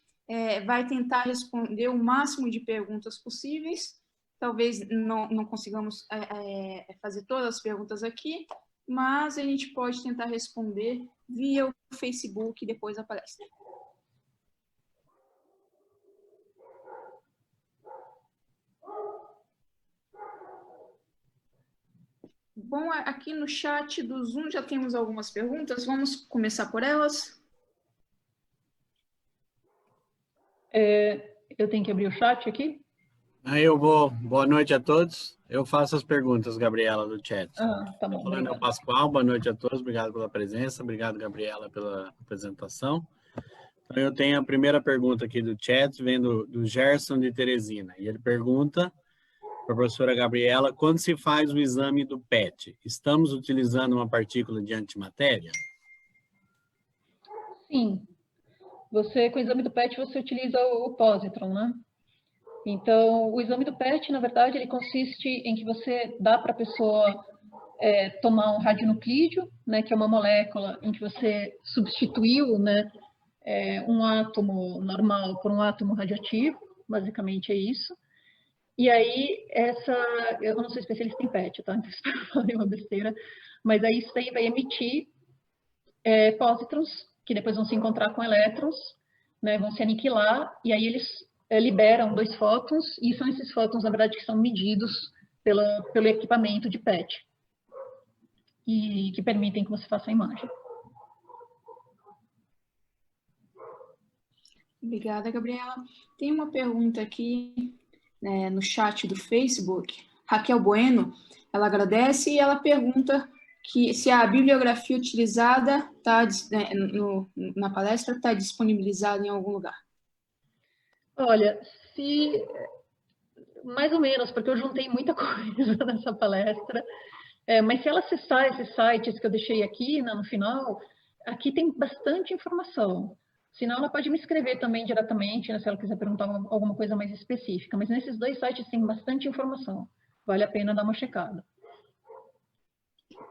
vai tentar responder o máximo de perguntas possíveis. Talvez não consigamos fazer todas as perguntas aqui, mas a gente pode tentar responder via o Facebook depois da palestra. Bom, aqui no chat do Zoom já temos algumas perguntas. Vamos começar por elas? Eu tenho que abrir o chat aqui? Aí eu vou. Boa noite a todos. Eu faço as perguntas, Gabriela, do chat. Tá bom. Falando é o Pascoal, boa noite a todos. Obrigado pela presença. Obrigado, Gabriela, pela apresentação. Então, eu tenho a primeira pergunta aqui do chat, vem do Gerson de Teresina. E ele pergunta para a professora Gabriela, quando se faz o exame do PET, estamos utilizando uma partícula de antimatéria? Sim. Com o exame do PET, você utiliza o positron, né? Então, o exame do PET, na verdade, ele consiste em que você dá para a pessoa tomar um radionuclídeo, né, que é uma molécula em que você substituiu, né, um átomo normal por um átomo radioativo, basicamente é isso. E aí, eu não sou especialista em PET, tá? Então, espero que falei uma besteira, mas aí isso aí vai emitir pósitrons, que depois vão se encontrar com elétrons, né, vão se aniquilar, e aí eles liberam 2 fótons, e são esses fótons, na verdade, que são medidos pelo equipamento de PET, e que permitem que você faça a imagem. Obrigada, Gabriela. Tem uma pergunta aqui no chat do Facebook. Raquel Bueno, ela agradece e ela pergunta se a bibliografia utilizada na palestra está disponibilizada em algum lugar. Olha, mais ou menos, porque eu juntei muita coisa nessa palestra, mas se ela acessar esses sites que eu deixei aqui no final, aqui tem bastante informação. Senão, ela pode me escrever também diretamente, né, se ela quiser perguntar alguma coisa mais específica. Mas nesses 2 sites tem bastante informação. Vale a pena dar uma checada.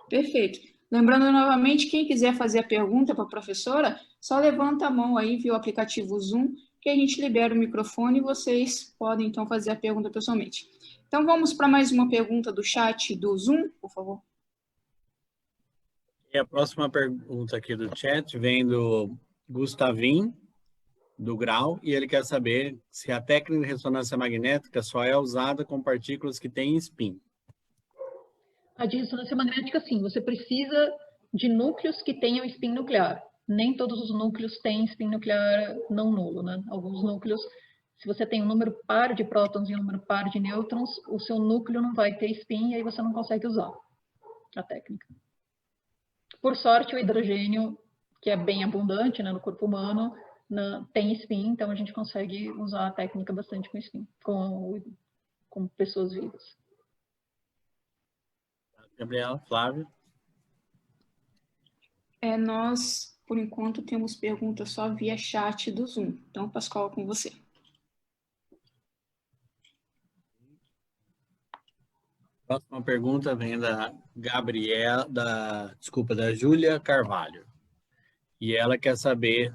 Perfeito. Lembrando novamente, quem quiser fazer a pergunta para a professora, só levanta a mão aí via o aplicativo Zoom, que a gente libera o microfone e vocês podem, então, fazer a pergunta pessoalmente. Então, vamos para mais uma pergunta do chat do Zoom, por favor. E a próxima pergunta aqui do chat vem do Gustavim, do Grau, e ele quer saber se a técnica de ressonância magnética só é usada com partículas que têm spin. A de ressonância magnética, sim, você precisa de núcleos que tenham spin nuclear. Nem todos os núcleos têm spin nuclear não nulo, né? Alguns núcleos, se você tem um número par de prótons e um número par de nêutrons, o seu núcleo não vai ter spin e aí você não consegue usar a técnica. Por sorte, o hidrogênio, que é bem abundante, né, no corpo humano, tem spin, então a gente consegue usar a técnica bastante com spin, com pessoas vivas. Gabriela, Flávio? Nós, por enquanto, temos perguntas só via chat do Zoom. Então, Pascoal, com você. Próxima pergunta vem da da Júlia Carvalho. E ela quer saber,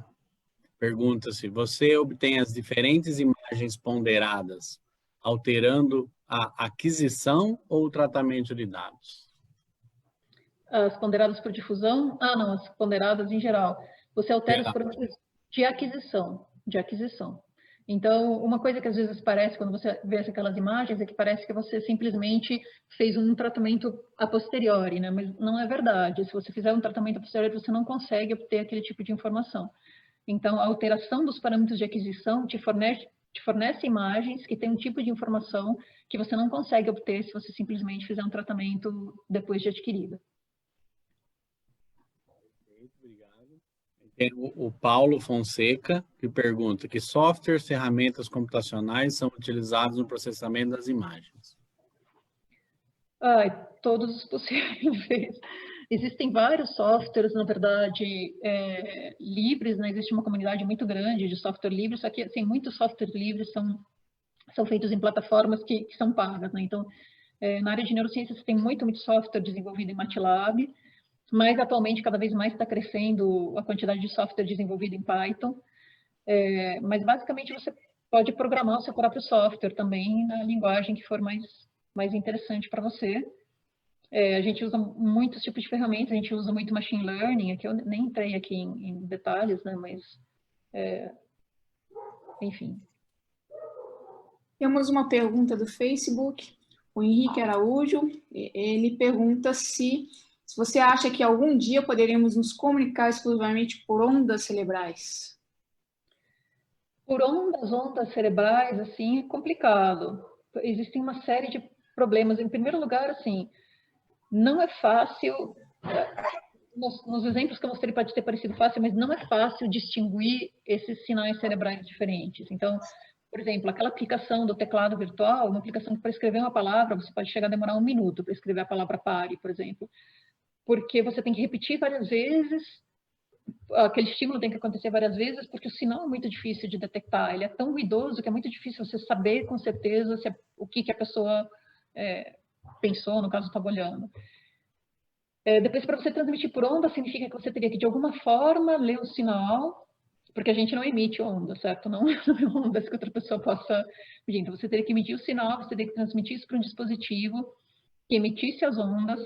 pergunta se você obtém as diferentes imagens ponderadas alterando a aquisição ou o tratamento de dados? As ponderadas por difusão? Não, as ponderadas em geral. Você altera os parâmetros de aquisição. Então, uma coisa que às vezes parece, quando você vê aquelas imagens, é que parece que você simplesmente fez um tratamento a posteriori, né? Mas não é verdade. Se você fizer um tratamento a posteriori, você não consegue obter aquele tipo de informação. Então, a alteração dos parâmetros de aquisição te fornece imagens que têm um tipo de informação que você não consegue obter se você simplesmente fizer um tratamento depois de adquirida. Tem o Paulo Fonseca, que pergunta que softwares, ferramentas computacionais são utilizados no processamento das imagens. Todos os possíveis. Existem vários softwares, na verdade, livres, né? Existe uma comunidade muito grande de software livre, só que assim, muitos softwares livres são feitos em plataformas que são pagas, né? Então, Na área de neurociência, você tem muito software desenvolvido em MATLAB, mas atualmente cada vez mais está crescendo a quantidade de software desenvolvido em Python. Mas basicamente você pode programar o seu próprio software também na linguagem que for mais interessante para você. A gente usa muitos tipos de ferramentas, a gente usa muito machine learning, aqui eu nem entrei aqui em detalhes, né, mas enfim. Temos uma pergunta do Facebook, o Henrique Araújo, ele pergunta se você acha que algum dia poderemos nos comunicar exclusivamente por ondas cerebrais. Por ondas cerebrais, assim, é complicado. Existem uma série de problemas. Em primeiro lugar, assim, não é fácil, nos exemplos que eu mostrei pode ter parecido fácil, mas não é fácil distinguir esses sinais cerebrais diferentes. Então, por exemplo, aquela aplicação do teclado virtual, uma aplicação que para escrever uma palavra, você pode chegar a demorar 1 minuto para escrever a palavra pare, por exemplo, porque você tem que repetir várias vezes, aquele estímulo tem que acontecer várias vezes, porque o sinal é muito difícil de detectar, ele é tão ruidoso que é muito difícil você saber com certeza o que a pessoa pensou, no caso, estava olhando. Depois, para você transmitir por onda, significa que você teria que, de alguma forma, ler o sinal, porque a gente não emite onda, certo? Não é ondas que outra pessoa possa medir. Então, você teria que medir o sinal, você teria que transmitir isso para um dispositivo que emitisse as ondas,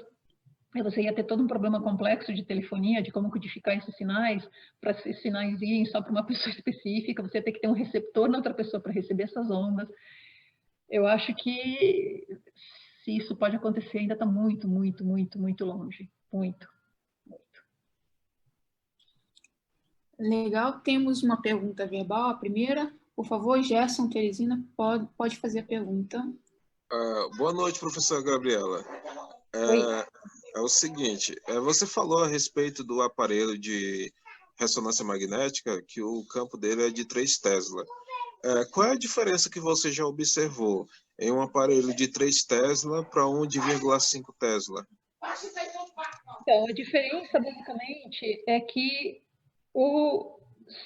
e você ia ter todo um problema complexo de telefonia, de como codificar esses sinais, para esses sinais irem só para uma pessoa específica, você ia ter que ter um receptor na outra pessoa para receber essas ondas. Eu acho que se isso pode acontecer, ainda está muito, muito, muito, muito longe. Muito, muito. Legal. Temos uma pergunta verbal, a primeira. Por favor, Gerson Teresina, pode fazer a pergunta. Boa noite, professora Gabriela. É o seguinte, você falou a respeito do aparelho de ressonância magnética, que o campo dele é de 3 Tesla. Qual é a diferença que você já observou em um aparelho de 3 Tesla para um de 1,5 Tesla? Então, a diferença, basicamente, é que o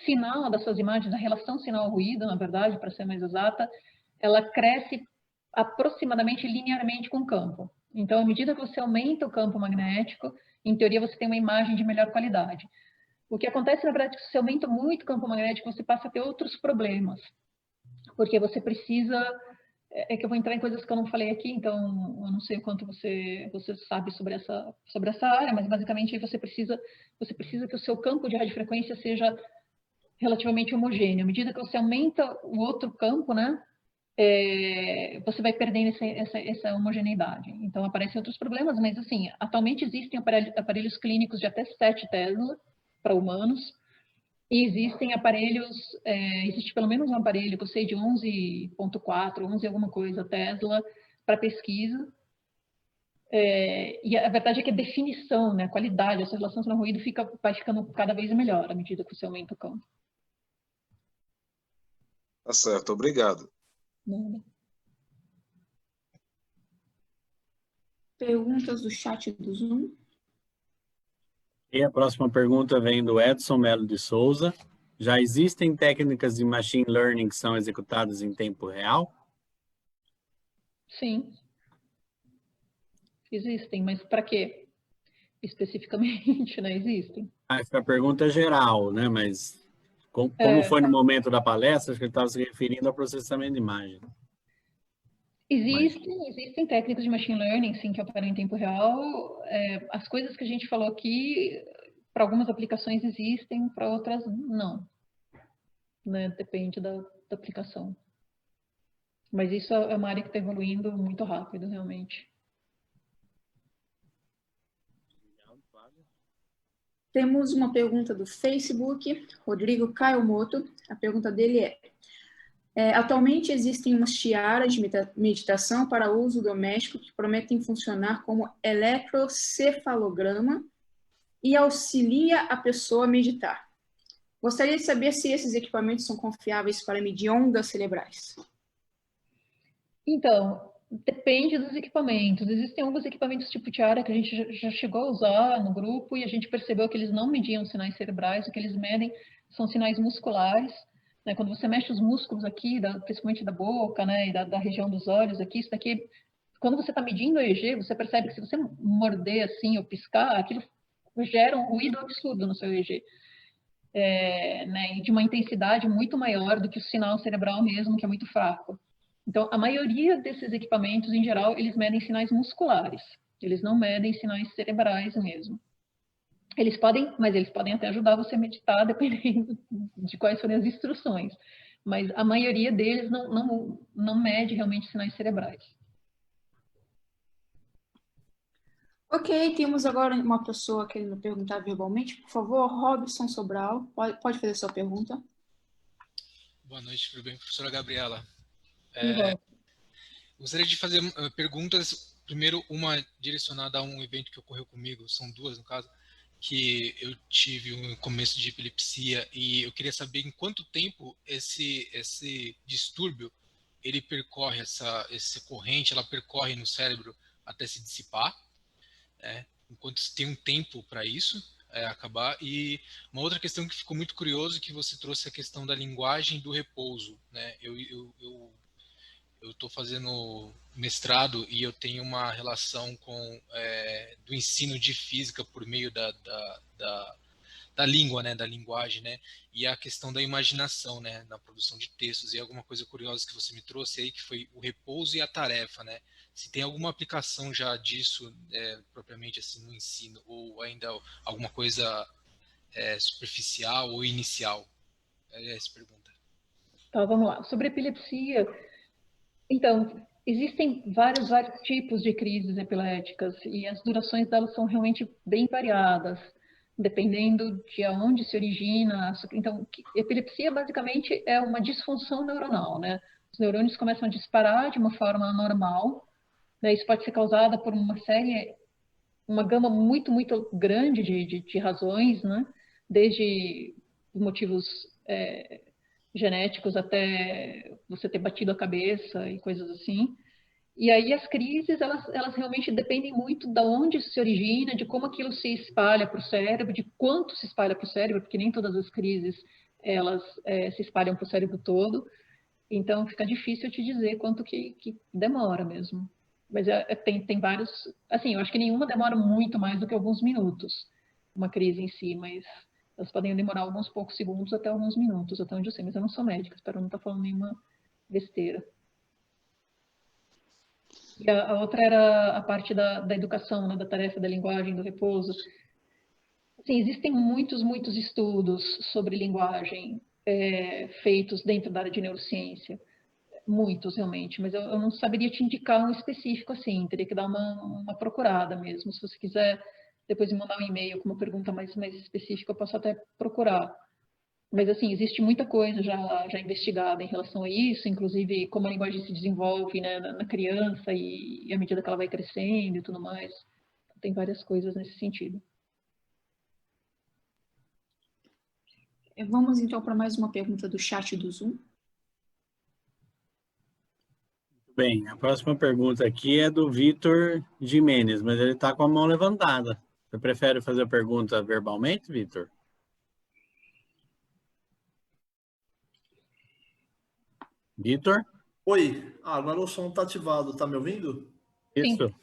sinal das suas imagens, a relação sinal-ruído, na verdade, para ser mais exata, ela cresce aproximadamente linearmente com o campo. Então, à medida que você aumenta o campo magnético, em teoria, você tem uma imagem de melhor qualidade. O que acontece, na verdade, é que se você aumenta muito o campo magnético, você passa a ter outros problemas. Porque você precisa... É que eu vou entrar em coisas que eu não falei aqui, então eu não sei o quanto você sabe sobre essa área, mas basicamente você precisa que o seu campo de radiofrequência seja relativamente homogêneo. À medida que você aumenta o outro campo, né, você vai perdendo essa homogeneidade. Então aparecem outros problemas, mas assim, atualmente existem aparelhos clínicos de até 7 Tesla para humanos, e existem aparelhos, existe pelo menos um aparelho que eu sei de 11.4, 11 alguma coisa, Tesla, para pesquisa. E a verdade é que a definição, né, a qualidade, essa relação com o ruído vai ficando cada vez melhor à medida que você aumenta o campo. Tá certo, obrigado. Nada. Perguntas do chat do Zoom. E a próxima pergunta vem do Edson Melo de Souza. Já existem técnicas de machine learning que são executadas em tempo real? Sim. Existem, mas para quê? Especificamente, né? Existem. Essa pergunta é geral, né? Mas como foi no momento da palestra, acho que ele estava se referindo ao processamento de imagem. Existem técnicas de machine learning, sim, que operam em tempo real. As coisas que a gente falou aqui, para algumas aplicações existem, para outras não. Né? Depende da aplicação. Mas isso é uma área que está evoluindo muito rápido, realmente. Temos uma pergunta do Facebook, Rodrigo Caiomoto. A pergunta dele atualmente existem umas tiaras de meditação para uso doméstico que prometem funcionar como eletrocefalograma e auxilia a pessoa a meditar. Gostaria de saber se esses equipamentos são confiáveis para medir ondas cerebrais. Então, depende dos equipamentos. Existem alguns equipamentos tipo tiara que a gente já chegou a usar no grupo e a gente percebeu que eles não mediam sinais cerebrais, o que eles medem são sinais musculares. Né? Quando você mexe os músculos aqui, principalmente da boca, né, e da região dos olhos aqui, isso daqui quando você está medindo o EEG, você percebe que se você morder assim ou piscar, aquilo gera um ruído absurdo no seu EEG. Né, e de uma intensidade muito maior do que o sinal cerebral mesmo, que é muito fraco. Então, a maioria desses equipamentos, em geral, eles medem sinais musculares. Eles não medem sinais cerebrais mesmo. Mas eles podem até ajudar você a meditar, dependendo de quais forem as instruções. Mas a maioria deles não mede realmente sinais cerebrais. Ok, temos agora uma pessoa querendo perguntar verbalmente. Por favor, Robson Sobral, pode fazer sua pergunta. Boa noite, tudo bem, professora Gabriela? Uhum. Gostaria de fazer perguntas, primeiro uma direcionada a um evento que ocorreu comigo, são duas no caso, que eu tive um começo de epilepsia e eu queria saber em quanto tempo esse distúrbio ele percorre, essa corrente, ela percorre no cérebro até se dissipar, enquanto tem um tempo para isso acabar. E uma outra questão que ficou muito curioso, que você trouxe a questão da linguagem do repouso, né? Eu estou fazendo mestrado e eu tenho uma relação com do ensino de física por meio da língua, né, da linguagem, né, e a questão da imaginação, né, na produção de textos. E alguma coisa curiosa que você me trouxe aí, que foi o repouso e a tarefa, né? Se tem alguma aplicação já disso propriamente assim no ensino, ou ainda alguma coisa superficial ou inicial? É essa pergunta. Tá, vamos lá. Sobre epilepsia, então, existem vários tipos de crises epiléticas e as durações delas são realmente bem variadas, dependendo de onde se origina. Então, epilepsia basicamente é uma disfunção neuronal, né? Os neurônios começam a disparar de uma forma anormal, né? Isso pode ser causada por uma gama muito, muito grande de razões, né? Desde motivos genéticos até você ter batido a cabeça e coisas assim. E aí as crises, elas realmente dependem muito de onde se origina, de como aquilo se espalha para o cérebro, de quanto se espalha para o cérebro, porque nem todas as crises, elas se espalham para o cérebro todo. Então, fica difícil te dizer quanto que demora mesmo. Mas tem vários... Assim, eu acho que nenhuma demora muito mais do que alguns minutos, uma crise em si, mas elas podem demorar alguns poucos segundos até alguns minutos, até onde eu sei. Mas eu não sou médica, espero não estar falando nenhuma besteira. E a outra era a parte da educação, né, da tarefa da linguagem, do repouso. Assim, existem muitos estudos sobre linguagem feitos dentro da área de neurociência. Muitos, realmente, mas eu não saberia te indicar um específico assim, teria que dar uma procurada mesmo. Se você quiser depois me mandar um e-mail com uma pergunta mais específica, eu posso até procurar. Mas, assim, existe muita coisa já investigada em relação a isso, inclusive como a linguagem se desenvolve, né, na criança e à medida que ela vai crescendo e tudo mais. Tem várias coisas nesse sentido. Vamos, então, para mais uma pergunta do chat do Zoom. Bem, a próxima pergunta aqui é do Vitor Jimenez, mas ele está com a mão levantada. Você prefere fazer a pergunta verbalmente, Vitor? Vitor? Oi, agora o som está ativado, tá me ouvindo? Isso. Sim.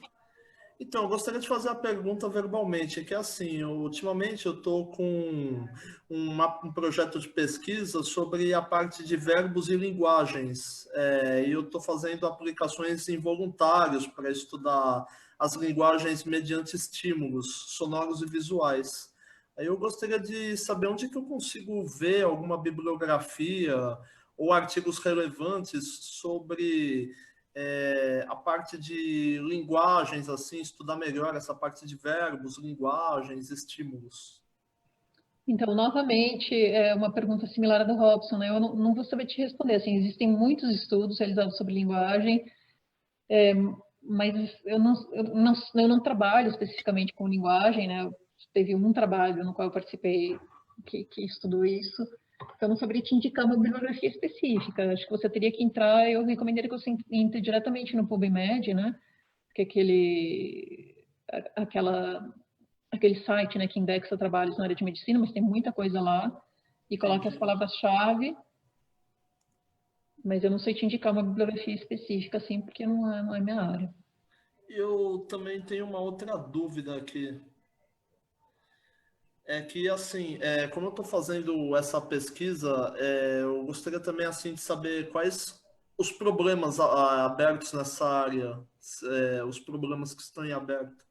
Então, eu gostaria de fazer a pergunta verbalmente, que é assim, ultimamente eu estou com um projeto de pesquisa sobre a parte de verbos e linguagens, e eu estou fazendo aplicações em voluntários para estudar as linguagens mediante estímulos sonoros e visuais. Aí eu gostaria de saber onde que eu consigo ver alguma bibliografia ou artigos relevantes sobre a parte de linguagens, assim, estudar melhor essa parte de verbos, linguagens, estímulos. Então, novamente, é uma pergunta similar à do Robson, né? Eu não vou saber te responder. Assim, existem muitos estudos realizados sobre linguagem, mas eu não trabalho especificamente com linguagem, né? Teve um trabalho no qual eu participei que estudou isso. Então, eu não saberia te indicar uma bibliografia específica. Acho que você teria que entrar, eu recomendaria que você entre diretamente no PubMed, né? Porque aquele site, né, que indexa trabalhos na área de medicina, mas tem muita coisa lá, e coloca as palavras-chave, mas eu não sei te indicar uma bibliografia específica, assim, porque não é minha área. Eu também tenho uma outra dúvida aqui. É que, assim, como eu estou fazendo essa pesquisa, eu gostaria também, assim, de saber quais os problemas abertos nessa área, os problemas que estão em aberto.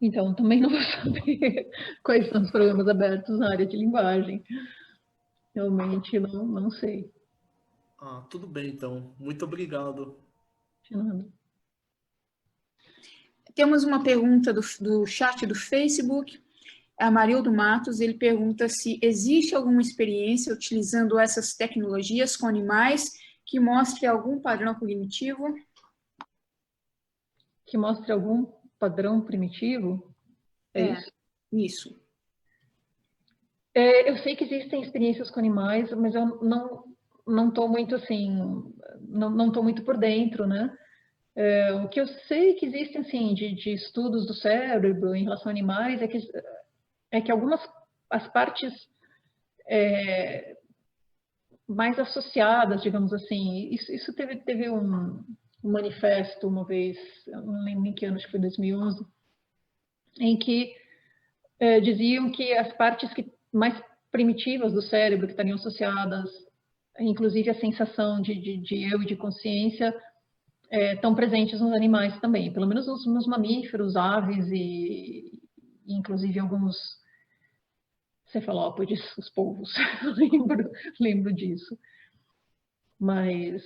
Então, também não vou saber quais são os programas abertos na área de linguagem. Realmente não sei. Ah, tudo bem, então. Muito obrigado. De nada. Temos uma pergunta do chat do Facebook. Amarildo Matos, ele pergunta se existe alguma experiência utilizando essas tecnologias com animais que mostre algum padrão cognitivo. Que mostre algum padrão primitivo? É isso? Isso. Eu sei que existem experiências com animais, mas eu não estou muito assim, não estou muito por dentro, né? O que eu sei que existem assim de estudos do cérebro em relação a animais é que algumas as partes mais associadas, digamos assim, isso teve um manifesto uma vez, eu não lembro em que ano, acho que foi 2011, em que diziam que as partes mais primitivas do cérebro, que estariam associadas, inclusive a sensação de eu e de consciência, estão presentes nos animais também, pelo menos nos mamíferos, aves e inclusive alguns cefalópodes, os polvos. lembro disso. Mas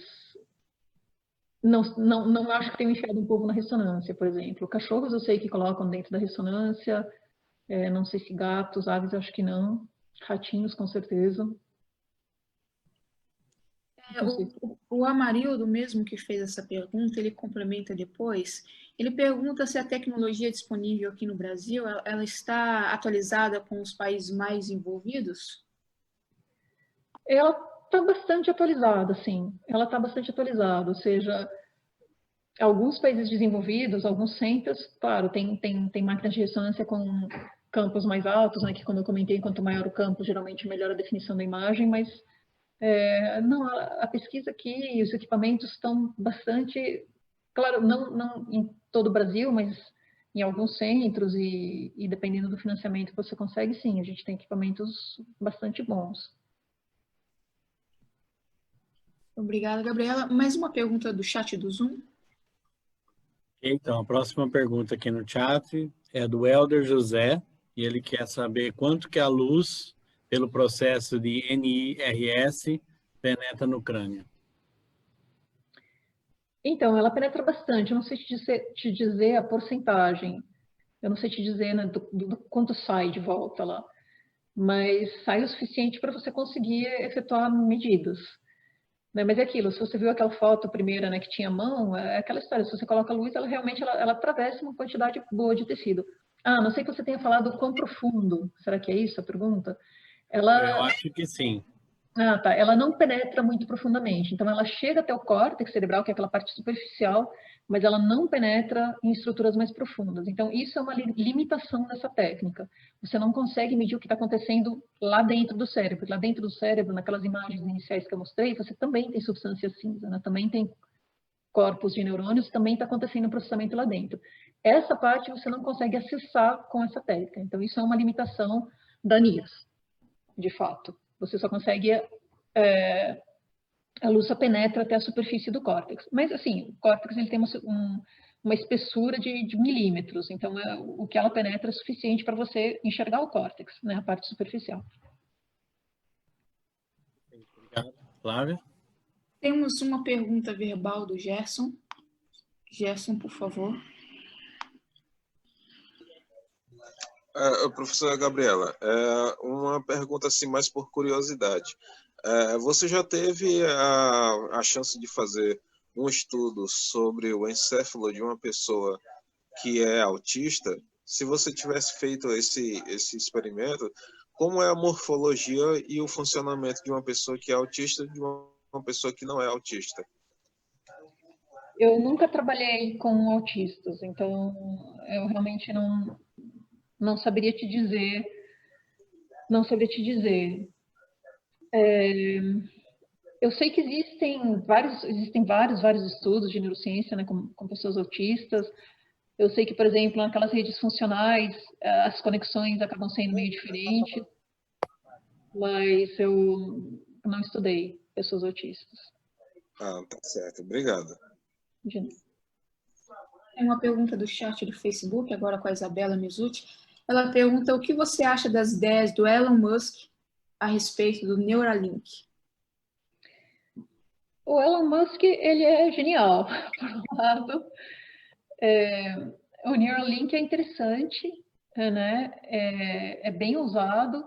não acho que tenham enfiado um polvo na ressonância, por exemplo. Cachorros eu sei que colocam dentro da ressonância, não sei se gatos, aves acho que não. Ratinhos, com certeza. O Amarildo mesmo que fez essa pergunta, ele complementa depois. Ele pergunta se a tecnologia disponível aqui no Brasil, ela está atualizada com os países mais envolvidos? Ela está bastante atualizada, sim. Ela está bastante atualizada, ou seja, alguns países desenvolvidos, alguns centros, claro, tem máquinas de ressonância com campos mais altos, né, que como eu comentei, quanto maior o campo, geralmente melhor a definição da imagem, mas não, a pesquisa aqui e os equipamentos estão bastante, claro, não em todo o Brasil, mas em alguns centros e dependendo do financiamento que você consegue, sim, a gente tem equipamentos bastante bons. Obrigada, Gabriela. Mais uma pergunta do chat do Zoom. Então, a próxima pergunta aqui no chat é do Helder José, e ele quer saber quanto que a luz, pelo processo de NIRS, penetra no crânio. Então, ela penetra bastante, eu não sei te dizer a porcentagem, eu não sei te dizer, né, do quanto sai de volta lá, mas sai o suficiente para você conseguir efetuar medidas. Né? Mas é aquilo, se você viu aquela foto primeira, né, que tinha mão, é aquela história, se você coloca a luz, ela realmente ela atravessa uma quantidade boa de tecido. Ah, não sei que você tenha falado o quão profundo, será que é isso a pergunta? Eu acho que sim. Ah, tá. Ela não penetra muito profundamente. Então, ela chega até o córtex cerebral, que é aquela parte superficial, mas ela não penetra em estruturas mais profundas. Então, isso é uma limitação dessa técnica. Você não consegue medir o que está acontecendo lá dentro do cérebro. Lá dentro do cérebro, naquelas imagens iniciais que eu mostrei, você também tem substância cinza, né? Também tem corpos de neurônios, também está acontecendo o processamento lá dentro. Essa parte você não consegue acessar com essa técnica. Então, isso é uma limitação da NIRS, de fato. Você só consegue... a luz só penetra até a superfície do córtex. Mas, assim, o córtex ele tem uma espessura de milímetros. Então, o que ela penetra é suficiente para você enxergar o córtex, né, a parte superficial. Obrigado. Flávia? Temos uma pergunta verbal do Gerson. Gerson, por favor. Professora Gabriela, uma pergunta assim mais por curiosidade. Você já teve a chance de fazer um estudo sobre o encéfalo de uma pessoa que é autista? Se você tivesse feito esse experimento, como é a morfologia e o funcionamento de uma pessoa que é autista de uma pessoa que não é autista? Eu nunca trabalhei com autistas, então eu realmente não saberia te dizer. Eu sei que existem vários estudos de neurociência, né, com pessoas autistas. Eu sei que, por exemplo, naquelas redes funcionais, as conexões acabam sendo meio diferentes, mas eu não estudei pessoas autistas. Ah, tá certo. Obrigado. Tem uma pergunta do chat do Facebook, agora com a Isabela Mizuti. Ela pergunta o que você acha das ideias do Elon Musk a respeito do Neuralink? O Elon Musk, ele é genial, por um lado. O Neuralink é interessante, né? É bem usado,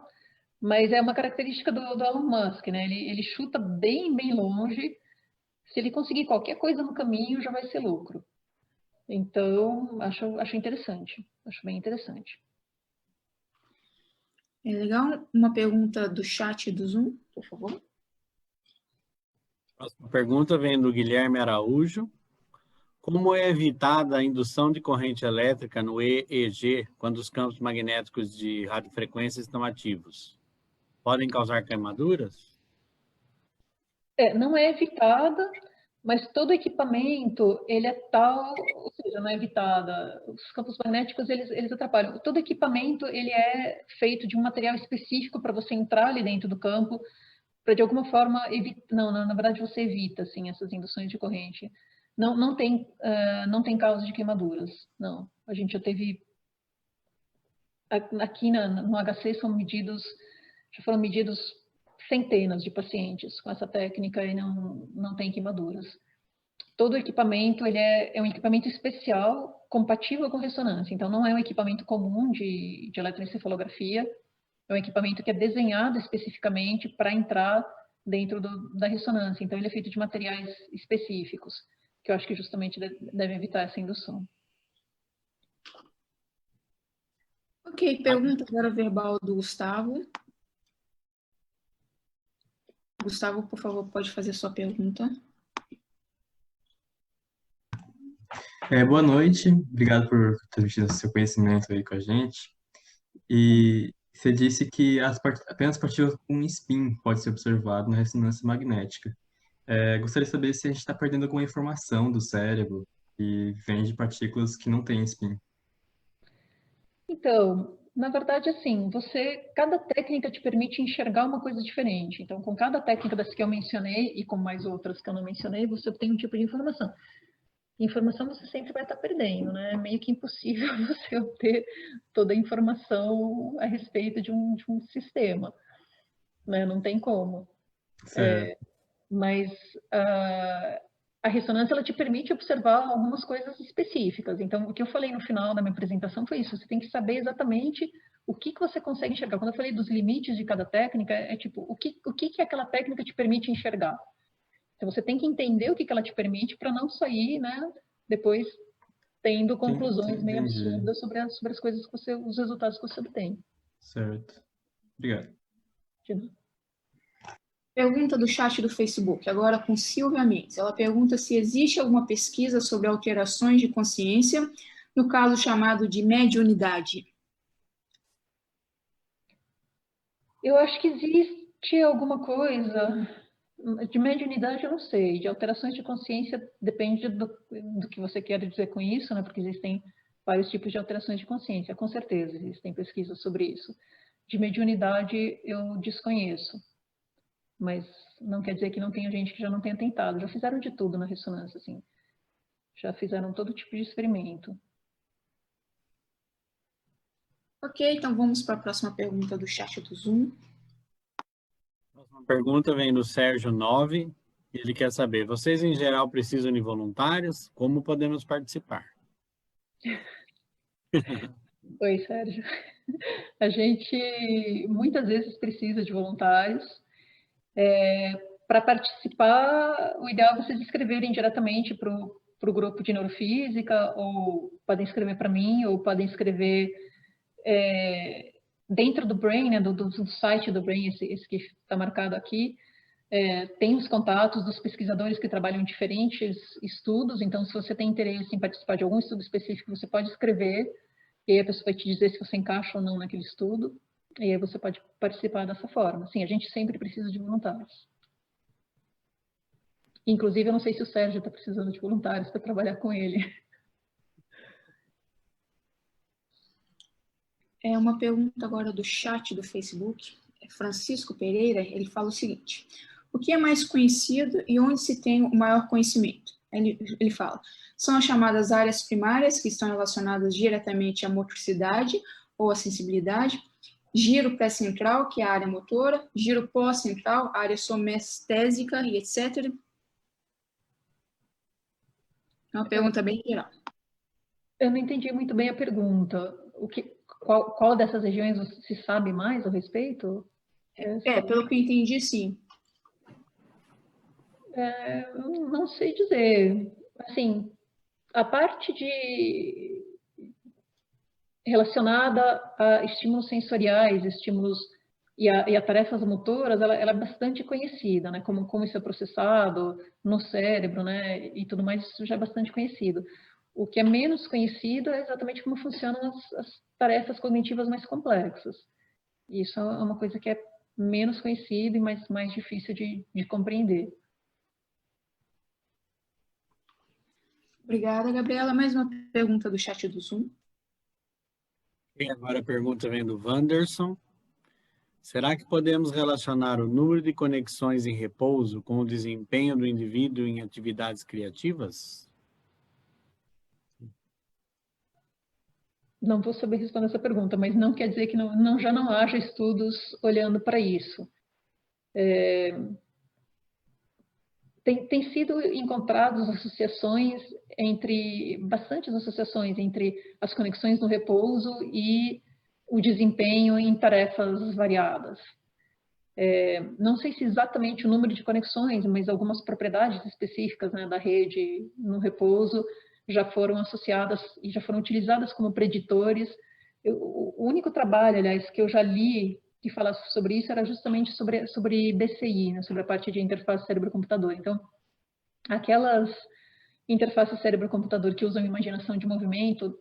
mas é uma característica do Elon Musk, né? Ele chuta bem longe. Se ele conseguir qualquer coisa no caminho, já vai ser lucro. Então, acho interessante. Acho bem interessante. É legal. Uma pergunta do chat do Zoom, por favor. A próxima pergunta vem do Guilherme Araújo. Como é evitada a indução de corrente elétrica no EEG quando os campos magnéticos de radiofrequência estão ativos? Podem causar queimaduras? Não é evitada, mas todo equipamento, ele é tal, ou seja, não é evitada. Os campos magnéticos, eles atrapalham. Todo equipamento, ele é feito de um material específico para você entrar ali dentro do campo, para de alguma forma evitar. Não, na verdade você evita, assim, essas induções de corrente. Não tem causa de queimaduras, não. A gente já teve aqui no HC já foram medidos centenas de pacientes com essa técnica e não tem queimaduras. Todo equipamento, ele é um equipamento especial, compatível com ressonância. Então, não é um equipamento comum de eletroencefalografia, é um equipamento que é desenhado especificamente para entrar dentro da ressonância. Então, ele é feito de materiais específicos, que eu acho que justamente devem evitar essa indução. Ok, pergunta agora verbal do Gustavo. Gustavo, por favor, pode fazer sua pergunta. Boa noite, obrigado por transmitir seu conhecimento aí com a gente. E você disse que apenas partículas com spin pode ser observado na ressonância magnética. Gostaria de saber se a gente está perdendo alguma informação do cérebro que vem de partículas que não têm spin. Então, na verdade, assim, cada técnica te permite enxergar uma coisa diferente. Então, com cada técnica das que eu mencionei e com mais outras que eu não mencionei, você obtém um tipo de informação. Informação você sempre vai estar perdendo, né? É meio que impossível você obter toda a informação a respeito de um sistema, né? Não tem como. Mas a ressonância, ela te permite observar algumas coisas específicas. Então, o que eu falei no final da minha apresentação foi isso. Você tem que saber exatamente o que você consegue enxergar. Quando eu falei dos limites de cada técnica, é tipo, o que aquela técnica te permite enxergar? Então, você tem que entender o que ela te permite para não sair, né, depois tendo conclusões meio absurdas sobre as coisas os resultados que você obtém. Certo. Obrigado. Pergunta do chat do Facebook, agora com Silvia Mendes. Ela pergunta se existe alguma pesquisa sobre alterações de consciência, no caso chamado de mediunidade. Eu acho que existe alguma coisa. De mediunidade eu não sei, de alterações de consciência depende do que você quer dizer com isso, né? Porque existem vários tipos de alterações de consciência, com certeza existem pesquisas sobre isso. De mediunidade eu desconheço, mas não quer dizer que não tenha gente que já não tenha tentado. Já fizeram de tudo na ressonância, assim. Já fizeram todo tipo de experimento. Ok, então vamos para a próxima pergunta do chat do Zoom. A próxima pergunta vem do Sérgio 9. Ele quer saber, vocês em geral precisam de voluntários? Como podemos participar? Oi, Sérgio. A gente muitas vezes precisa de voluntários. Para participar, o ideal é vocês escreverem diretamente para o grupo de neurofísica, ou podem escrever para mim, ou podem escrever dentro do Brain, né, do site do Brain, esse que está marcado aqui. Tem os contatos dos pesquisadores que trabalham em diferentes estudos, então se você tem interesse em participar de algum estudo específico, você pode escrever, e aí a pessoa vai te dizer se você encaixa ou não naquele estudo, e aí você pode participar dessa forma. Sim, a gente sempre precisa de voluntários. Inclusive, eu não sei se o Sérgio está precisando de voluntários para trabalhar com ele. É uma pergunta agora do chat do Facebook. Francisco Pereira, ele fala o seguinte: o que é mais conhecido e onde se tem o maior conhecimento? Ele fala, são as chamadas áreas primárias, que estão relacionadas diretamente à motricidade ou à sensibilidade, giro pré-central, que é a área motora, giro pós-central, a área somestésica e etc. É uma pergunta bem geral. Eu não entendi muito bem a pergunta. Qual dessas regiões se sabe mais a respeito? Pelo que eu entendi, sim. Eu não sei dizer. Assim, a parte relacionada a estímulos sensoriais, estímulos e a tarefas motoras, ela é bastante conhecida, né? Como isso é processado no cérebro, né? E tudo mais, isso já é bastante conhecido. O que é menos conhecido é exatamente como funcionam as tarefas cognitivas mais complexas. Isso é uma coisa que é menos conhecida e mais difícil de compreender. Obrigada, Gabriela. Mais uma pergunta do chat do Zoom. E agora a pergunta vem do Wanderson. Será que podemos relacionar o número de conexões em repouso com o desempenho do indivíduo em atividades criativas? Não vou saber responder essa pergunta, mas não quer dizer que já não haja estudos olhando para isso. Tem sido encontradas bastantes associações entre as conexões no repouso e o desempenho em tarefas variadas. Não sei se exatamente o número de conexões, mas algumas propriedades específicas, né, da rede no repouso já foram associadas e já foram utilizadas como preditores. O único trabalho, aliás, que eu já li que fala sobre isso era justamente sobre BCI, né, sobre a parte de interface cérebro-computador. Então, aquelas interfaces cérebro-computador que usam imaginação de movimento,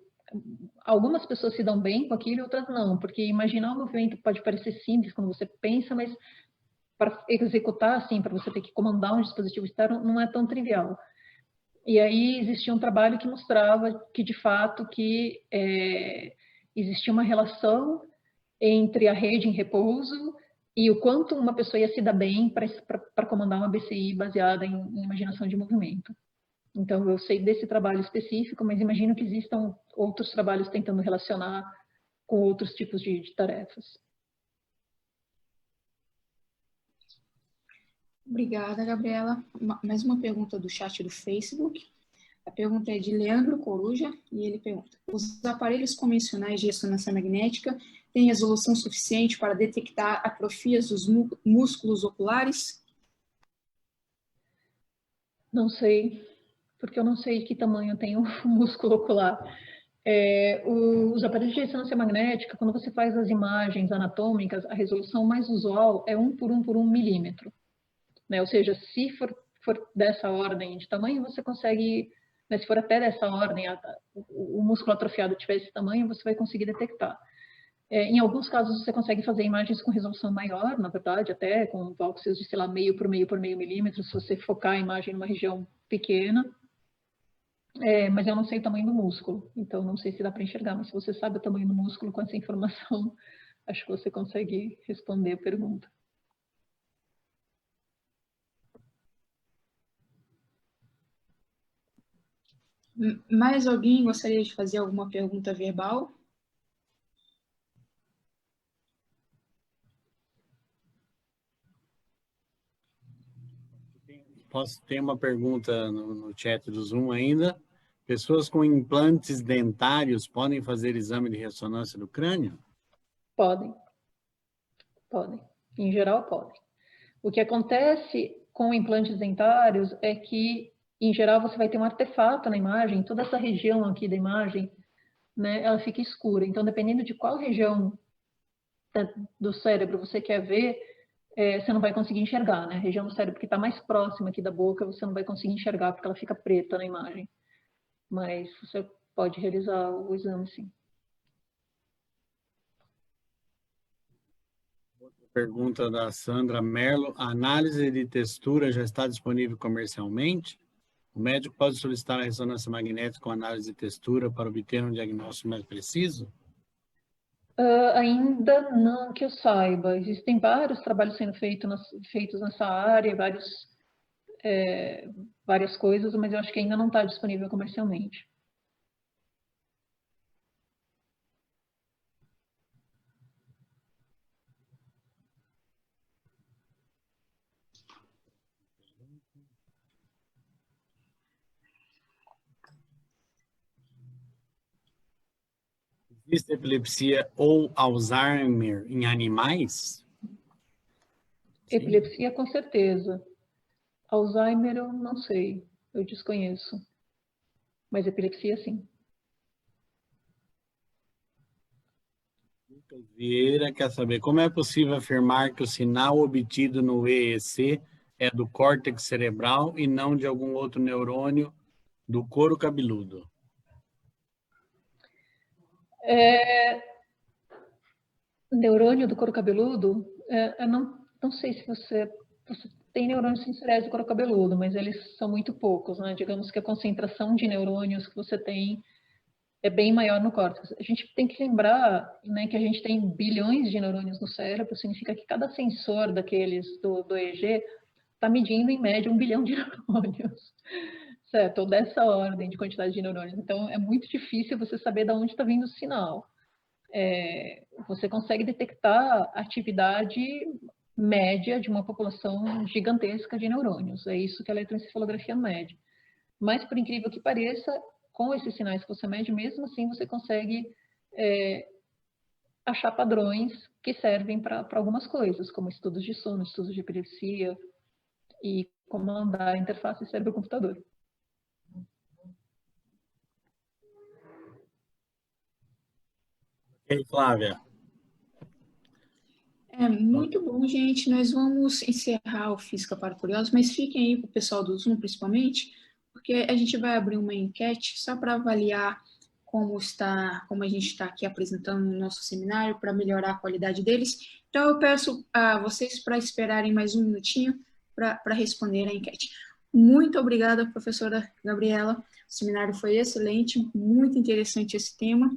algumas pessoas se dão bem com aquilo e outras não, porque imaginar um movimento pode parecer simples quando você pensa, mas para executar, assim, para você ter que comandar um dispositivo externo, não é tão trivial. E aí existia um trabalho que mostrava que, de fato, existia uma relação entre a rede em repouso e o quanto uma pessoa ia se dar bem para comandar uma BCI baseada em imaginação de movimento. Então, eu sei desse trabalho específico, mas imagino que existam outros trabalhos tentando relacionar com outros tipos de tarefas. Obrigada, Gabriela. Mais uma pergunta do chat do Facebook. A pergunta é de Leandro Coruja, e ele pergunta: os aparelhos convencionais de ressonância magnética têm resolução suficiente para detectar atrofias dos músculos oculares? Não sei, porque eu não sei que tamanho tem o músculo ocular. Os aparelhos de ressonância magnética, quando você faz as imagens anatômicas, a resolução mais usual é 1 por 1 por 1 milímetro. Né? Ou seja, se for dessa ordem de tamanho, você consegue, né, se for até dessa ordem, o músculo atrofiado tiver esse tamanho, você vai conseguir detectar. Em alguns casos, você consegue fazer imagens com resolução maior, na verdade, até com voxels de, sei lá, meio por meio por meio milímetro, se você focar a imagem numa região pequena. Mas eu não sei o tamanho do músculo, então não sei se dá para enxergar, mas se você sabe o tamanho do músculo com essa informação, acho que você consegue responder a pergunta. Mais alguém gostaria de fazer alguma pergunta verbal? Tem uma pergunta no chat do Zoom ainda. Pessoas com implantes dentários podem fazer exame de ressonância do crânio? Podem. Em geral, podem. O que acontece com implantes dentários é que, em geral, você vai ter um artefato na imagem, toda essa região aqui da imagem, né, ela fica escura. Então, dependendo de qual região do cérebro você quer ver, você não vai conseguir enxergar, né? A região do cérebro que está mais próxima aqui da boca, você não vai conseguir enxergar porque ela fica preta na imagem. Mas você pode realizar o exame, sim. Pergunta da Sandra Merlo. A análise de textura já está disponível comercialmente? O médico pode solicitar a ressonância magnética com análise de textura para obter um diagnóstico mais preciso? Ainda não que eu saiba. Existem vários trabalhos sendo feitos nessa área, várias coisas, mas eu acho que ainda não está disponível comercialmente. Existe epilepsia ou Alzheimer em animais? Epilepsia, com certeza. Alzheimer, eu não sei, eu desconheço. Mas epilepsia, sim. Lucas Vieira quer saber como é possível afirmar que o sinal obtido no EEC é do córtex cerebral e não de algum outro neurônio do couro cabeludo? Neurônio do couro cabeludo, eu não sei se você tem neurônios sensoriais do couro cabeludo, mas eles são muito poucos, né? Digamos que a concentração de neurônios que você tem é bem maior no córtex. A gente tem que lembrar, né, que a gente tem bilhões de neurônios no cérebro, significa que cada sensor daqueles do EEG está medindo, em média, 1 bilhão de neurônios, certo? Ou dessa ordem de quantidade de neurônios. Então, é muito difícil você saber de onde está vindo o sinal. Você consegue detectar a atividade média de uma população gigantesca de neurônios. É isso que a eletroencefalografia mede. Mas, por incrível que pareça, com esses sinais que você mede, mesmo assim, você consegue achar padrões que servem para algumas coisas, como estudos de sono, estudos de epilepsia e comandar a interface cérebro-computador. E aí, Flávia? Muito bom, gente. Nós vamos encerrar o Física para Curiosos, mas fiquem aí com o pessoal do Zoom, principalmente, porque a gente vai abrir uma enquete só para avaliar como a gente está aqui apresentando no nosso seminário, para melhorar a qualidade deles. Então, eu peço a vocês para esperarem mais um minutinho para responder a enquete. Muito obrigada, professora Gabriela. O seminário foi excelente, muito interessante esse tema.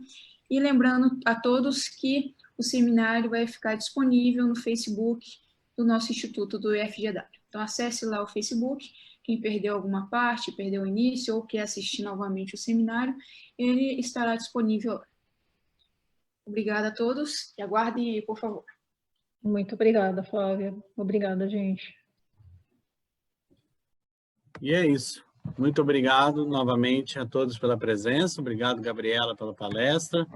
E lembrando a todos que o seminário vai ficar disponível no Facebook do nosso Instituto do IFGW. Então, acesse lá o Facebook. Quem perdeu alguma parte, perdeu o início ou quer assistir novamente o seminário, ele estará disponível. Obrigada a todos e aguardem aí, por favor. Muito obrigada, Flávia. Obrigada, gente. E é isso. Muito obrigado novamente a todos pela presença. Obrigado, Gabriela, pela palestra.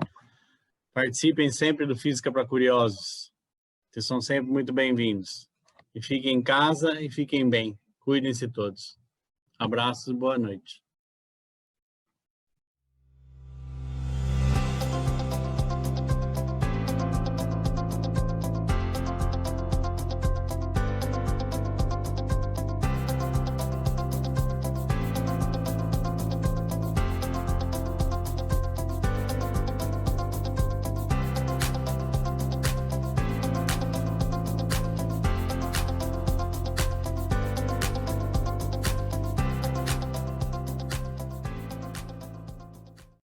Participem sempre do Física para Curiosos. Vocês são sempre muito bem-vindos. E fiquem em casa e fiquem bem. Cuidem-se todos. Abraços e boa noite.